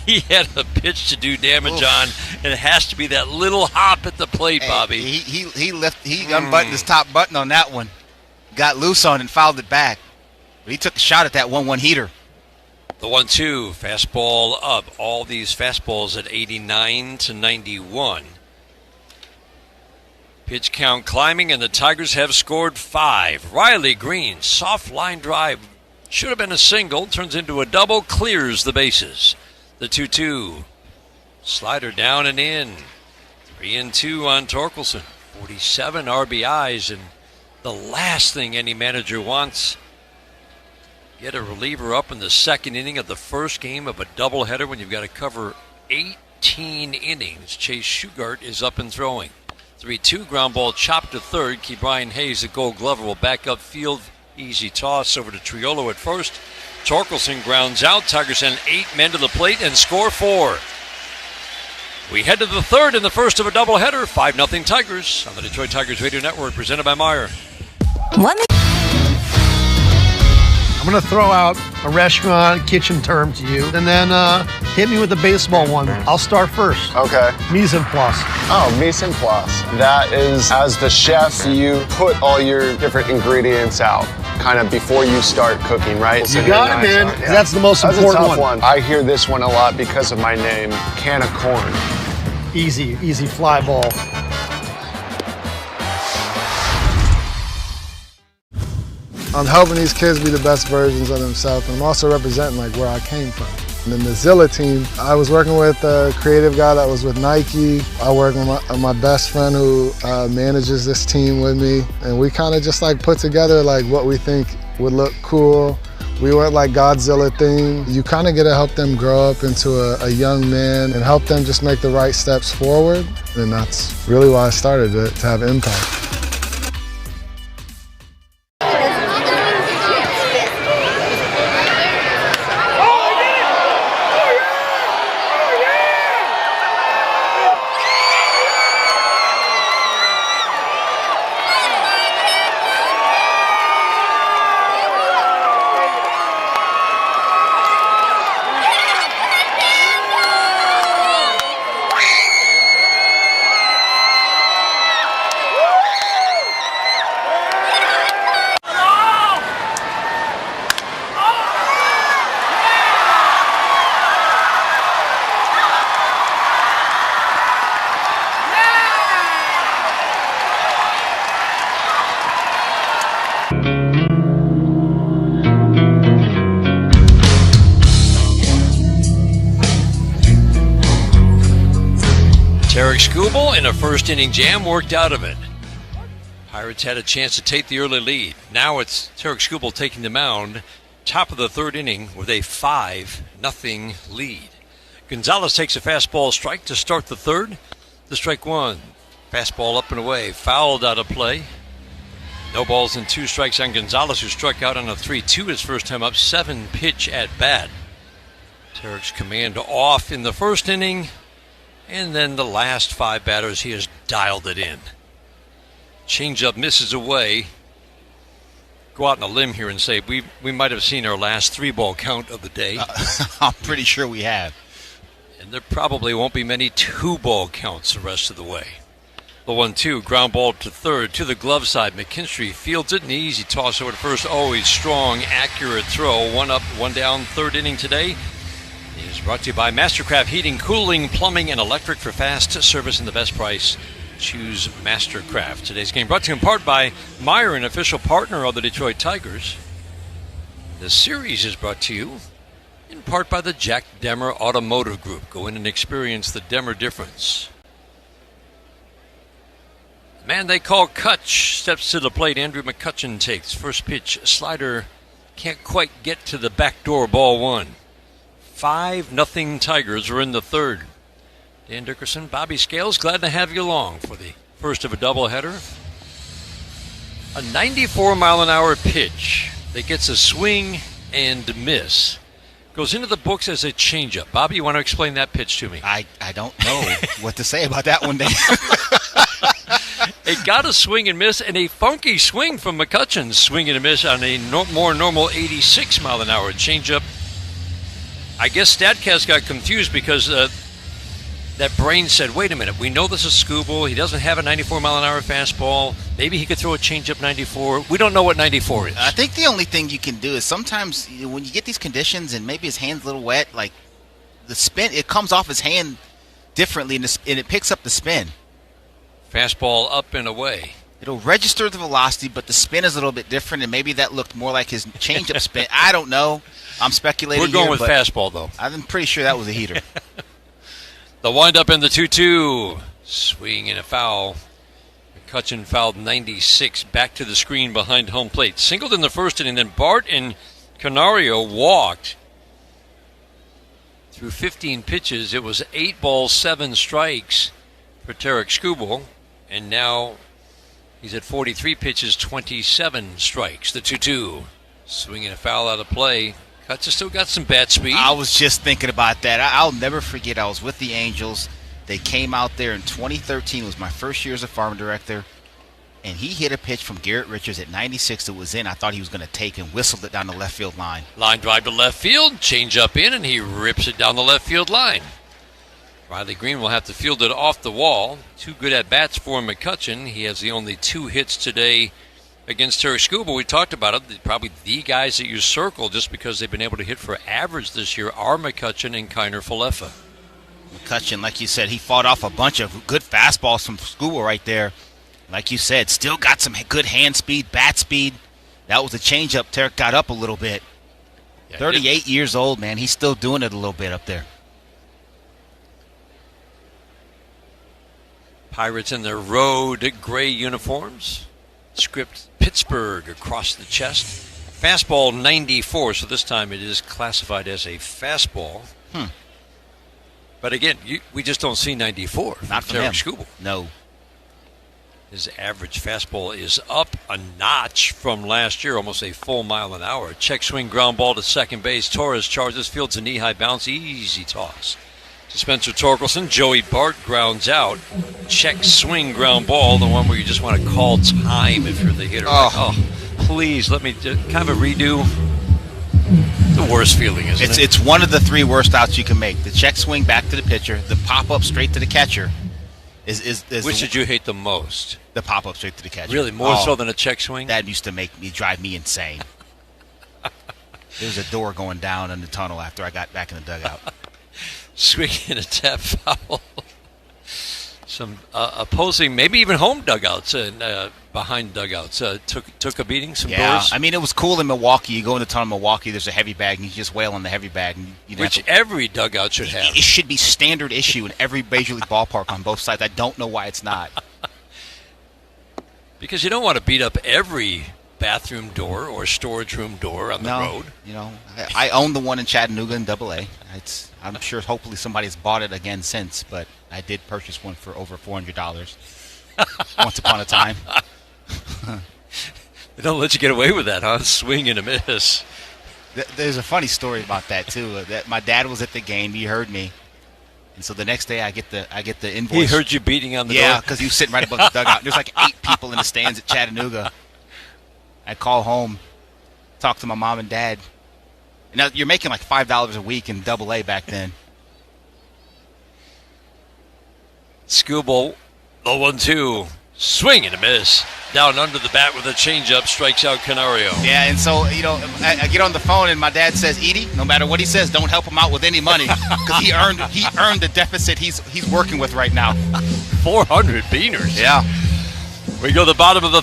He had a pitch to do damage on, and it has to be that little hop at the plate, Bobby.
He unbuttoned his top button on that one. Got loose on and fouled it back. But he took a shot at that 1-1 heater.
The 1-2, fastball up. All these fastballs at 89 to 91. Pitch count climbing, and the Tigers have scored 5. Riley Green, soft line drive. Should have been a single. Turns into a double. Clears the bases. The 2-2. Slider down and in. 3-2 on Torkelson. 47 RBIs, and the last thing any manager wants, get a reliever up in the second inning of the first game of a doubleheader when you've got to cover 18 innings. Chase Shugart is up and throwing. 3-2, ground ball chopped to third. Key Brian Hayes, the Gold Glover, will back up field. Easy toss over to Triolo at first. Torkelson grounds out. Tigers send 8 men to the plate and score 4. We head to the third in the first of a doubleheader. 5-0 Tigers on the Detroit Tigers Radio Network, presented by Meijer.
I'm going to throw out a restaurant kitchen term to you, and then hit me with the baseball one. I'll start first.
Okay.
Mise en place.
Oh, mise en place. That is, as the chef, you put all your different ingredients out, kind of before you start cooking, right?
You got it, man. Yeah. That's the most important
That's a tough one. I hear this one a lot because of my name, can of corn.
Easy fly ball.
I'm helping these kids be the best versions of themselves, and I'm also representing like where I came from. And then the Zilla team, I was working with a creative guy that was with Nike. I work with my best friend who manages this team with me, and we kind of just like put together like what we think would look cool, We went like Godzilla theme. You kind of get to help them grow up into a young man and help them just make the right steps forward. And that's really why I started it, to have impact.
Tarik Skubal in a first-inning jam worked out of it. Pirates had a chance to take the early lead. Now it's Tarik Skubal taking the mound, top of the third inning with a 5-0 lead. Gonzalez takes a fastball strike to start the third. The strike one. Fastball up and away, fouled out of play. No balls and 2 strikes on Gonzalez, who struck out on a 3-2 his first time up, 7-pitch at bat. Tarik's command off in the first inning. And then the last 5 batters, he has dialed it in. Changeup misses away. Go out on a limb here and say we might have seen our last 3-ball count of the day.
I'm pretty sure we have.
And there probably won't be many 2-ball counts the rest of the way. The 1-2, ground ball to third, to the glove side. McKinstry fields it, an easy toss over to first. Always strong, accurate throw. 1 up, 1 down, third inning today. It is brought to you by Mastercraft Heating, Cooling, Plumbing, and Electric for fast service and the best price. Choose Mastercraft. Today's game brought to you in part by Meyer, an official partner of the Detroit Tigers. The series is brought to you in part by the Jack Demmer Automotive Group. Go in and experience the Demmer difference. The man they call Kutch steps to the plate. Andrew McCutchen takes first pitch. Slider can't quite get to the back door. Ball 1. 5-0 Tigers are in the third. Dan Dickerson, Bobby Scales, glad to have you along for the first of a doubleheader. A 94-mile-an-hour pitch that gets a swing and miss. Goes into the books as a changeup. Bobby, you want to explain that pitch to me?
I don't know what to say about that one, Dan.
It got a swing and miss, and a funky swing from McCutchen. Swing and a miss on a more normal 86-mile-an-hour changeup. I guess StatCast got confused because that brain said, wait a minute, we know this is Skubal. He doesn't have a 94-mile-an-hour fastball. Maybe he could throw a changeup 94. We don't know what 94 is.
I think the only thing you can do is sometimes when you get these conditions and maybe his hand's a little wet, like the spin, it comes off his hand differently and it picks up the spin.
Fastball up and away.
It'll register the velocity, but the spin is a little bit different, and maybe that looked more like his changeup spin. I don't know. I'm speculating.
We're going
here,
with fastball, though.
I'm pretty sure that was a heater.
The windup in the 2-2. Swing and a foul. McCutchen fouled 96 back to the screen behind home plate. Singled in the first inning, then Bart and Canario walked. Through 15 pitches, it was 8 balls, 7 strikes for Tarik Skubal, and now he's at 43 pitches, 27 strikes. The 2-2. Swinging a foul out of play. Cuts has still got some bat speed.
I was just thinking about that. I'll never forget. I was with the Angels. They came out there in 2013. It was my first year as a farm director. And he hit a pitch from Garrett Richards at 96 that was in. I thought he was going to take and whistled it down the left field line.
Line drive to left field. Change up in, and he rips it down the left field line. Riley Green will have to field it off the wall. 2 good at-bats for McCutchen. He has the only 2 hits today against Tarik Skubal. We talked about it. Probably the guys that you circle just because they've been able to hit for average this year are McCutchen and Kiner Falefa.
McCutchen, like you said, he fought off a bunch of good fastballs from Skubal right there. Like you said, still got some good hand speed, bat speed. That was a changeup. Tarik got up a little bit. Yeah, 38 years old, man. He's still doing it a little bit up there.
Pirates in their road gray uniforms. Script Pittsburgh across the chest. Fastball 94, so this time it is classified as a fastball. But again, we just don't see 94.
Not from
Tarik
him.
Skubal.
No.
His average fastball is up a notch from last year, almost a full mile an hour. Check swing ground ball to second base. Torres charges, fields a knee-high bounce, easy toss. To Spencer Torkelson, Joey Bart grounds out. Check swing ground ball, the one where you just want to call time if you're the hitter. Oh, please, let me just kind of a redo. The worst feeling, isn't it?
It's one of the 3 worst outs you can make. The check swing back to the pitcher, the pop-up straight to the catcher.
Which did you hate the most?
The pop-up straight to the catcher.
Really? More so than a check swing?
That used to drive me insane. There was a door going down in the tunnel after I got back in the dugout.
Swinging a tap foul. Some opposing, maybe even home dugouts and behind dugouts took a beating. Some doors.
I mean, it was cool in Milwaukee. You go in the tunnel in Milwaukee, there's a heavy bag, and you just wail on the heavy bag. And
which every dugout should have.
It should be standard issue in every Major League ballpark on both sides. I don't know why it's not.
Because you don't want to beat up every bathroom door or storage room door on the road.
You know, I own the one in Chattanooga in AA. I'm sure hopefully somebody's bought it again since, but I did purchase one for over $400 once upon a time.
They don't let you get away with that, huh? Swing and a miss.
There's a funny story about that too. That my dad was at the game. He heard me, and so the next day I get the invoice.
He heard you beating on the door.
Yeah, because he was sitting right above the dugout. There's like 8 people in the stands at Chattanooga. I call home, talk to my mom and dad. Now you're making like $5 a week in AA back then.
Skubal, the 1-2, swing and a miss. Down under the bat with a changeup, strikes out Canario.
Yeah, and so, I get on the phone and my dad says, Edie, no matter what he says, don't help him out with any money because he earned the deficit he's working with right now.
400 beaners.
Yeah.
We go to the bottom of the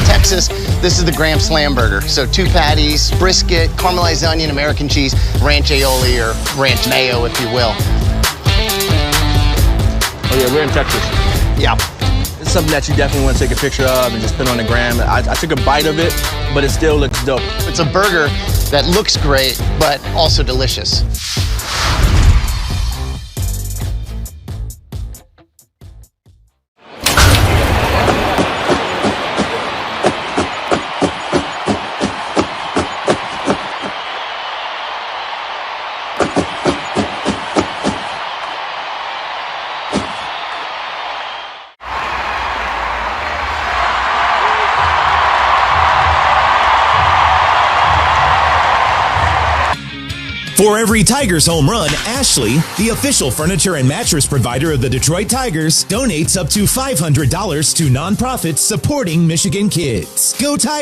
Texas. This is the Graham Slam Burger. So 2 patties, brisket, caramelized onion, American cheese, ranch aioli or ranch mayo, if you will.
Oh yeah, we're in Texas.
Yeah.
It's something that you definitely want to take a picture of and just put on the gram. I took a bite of it, but it still looks dope.
It's a burger that looks great, but also delicious.
For every Tigers home run, Ashley, the official furniture and mattress provider of the Detroit Tigers, donates up to $500 to nonprofits supporting Michigan kids. Go Tigers!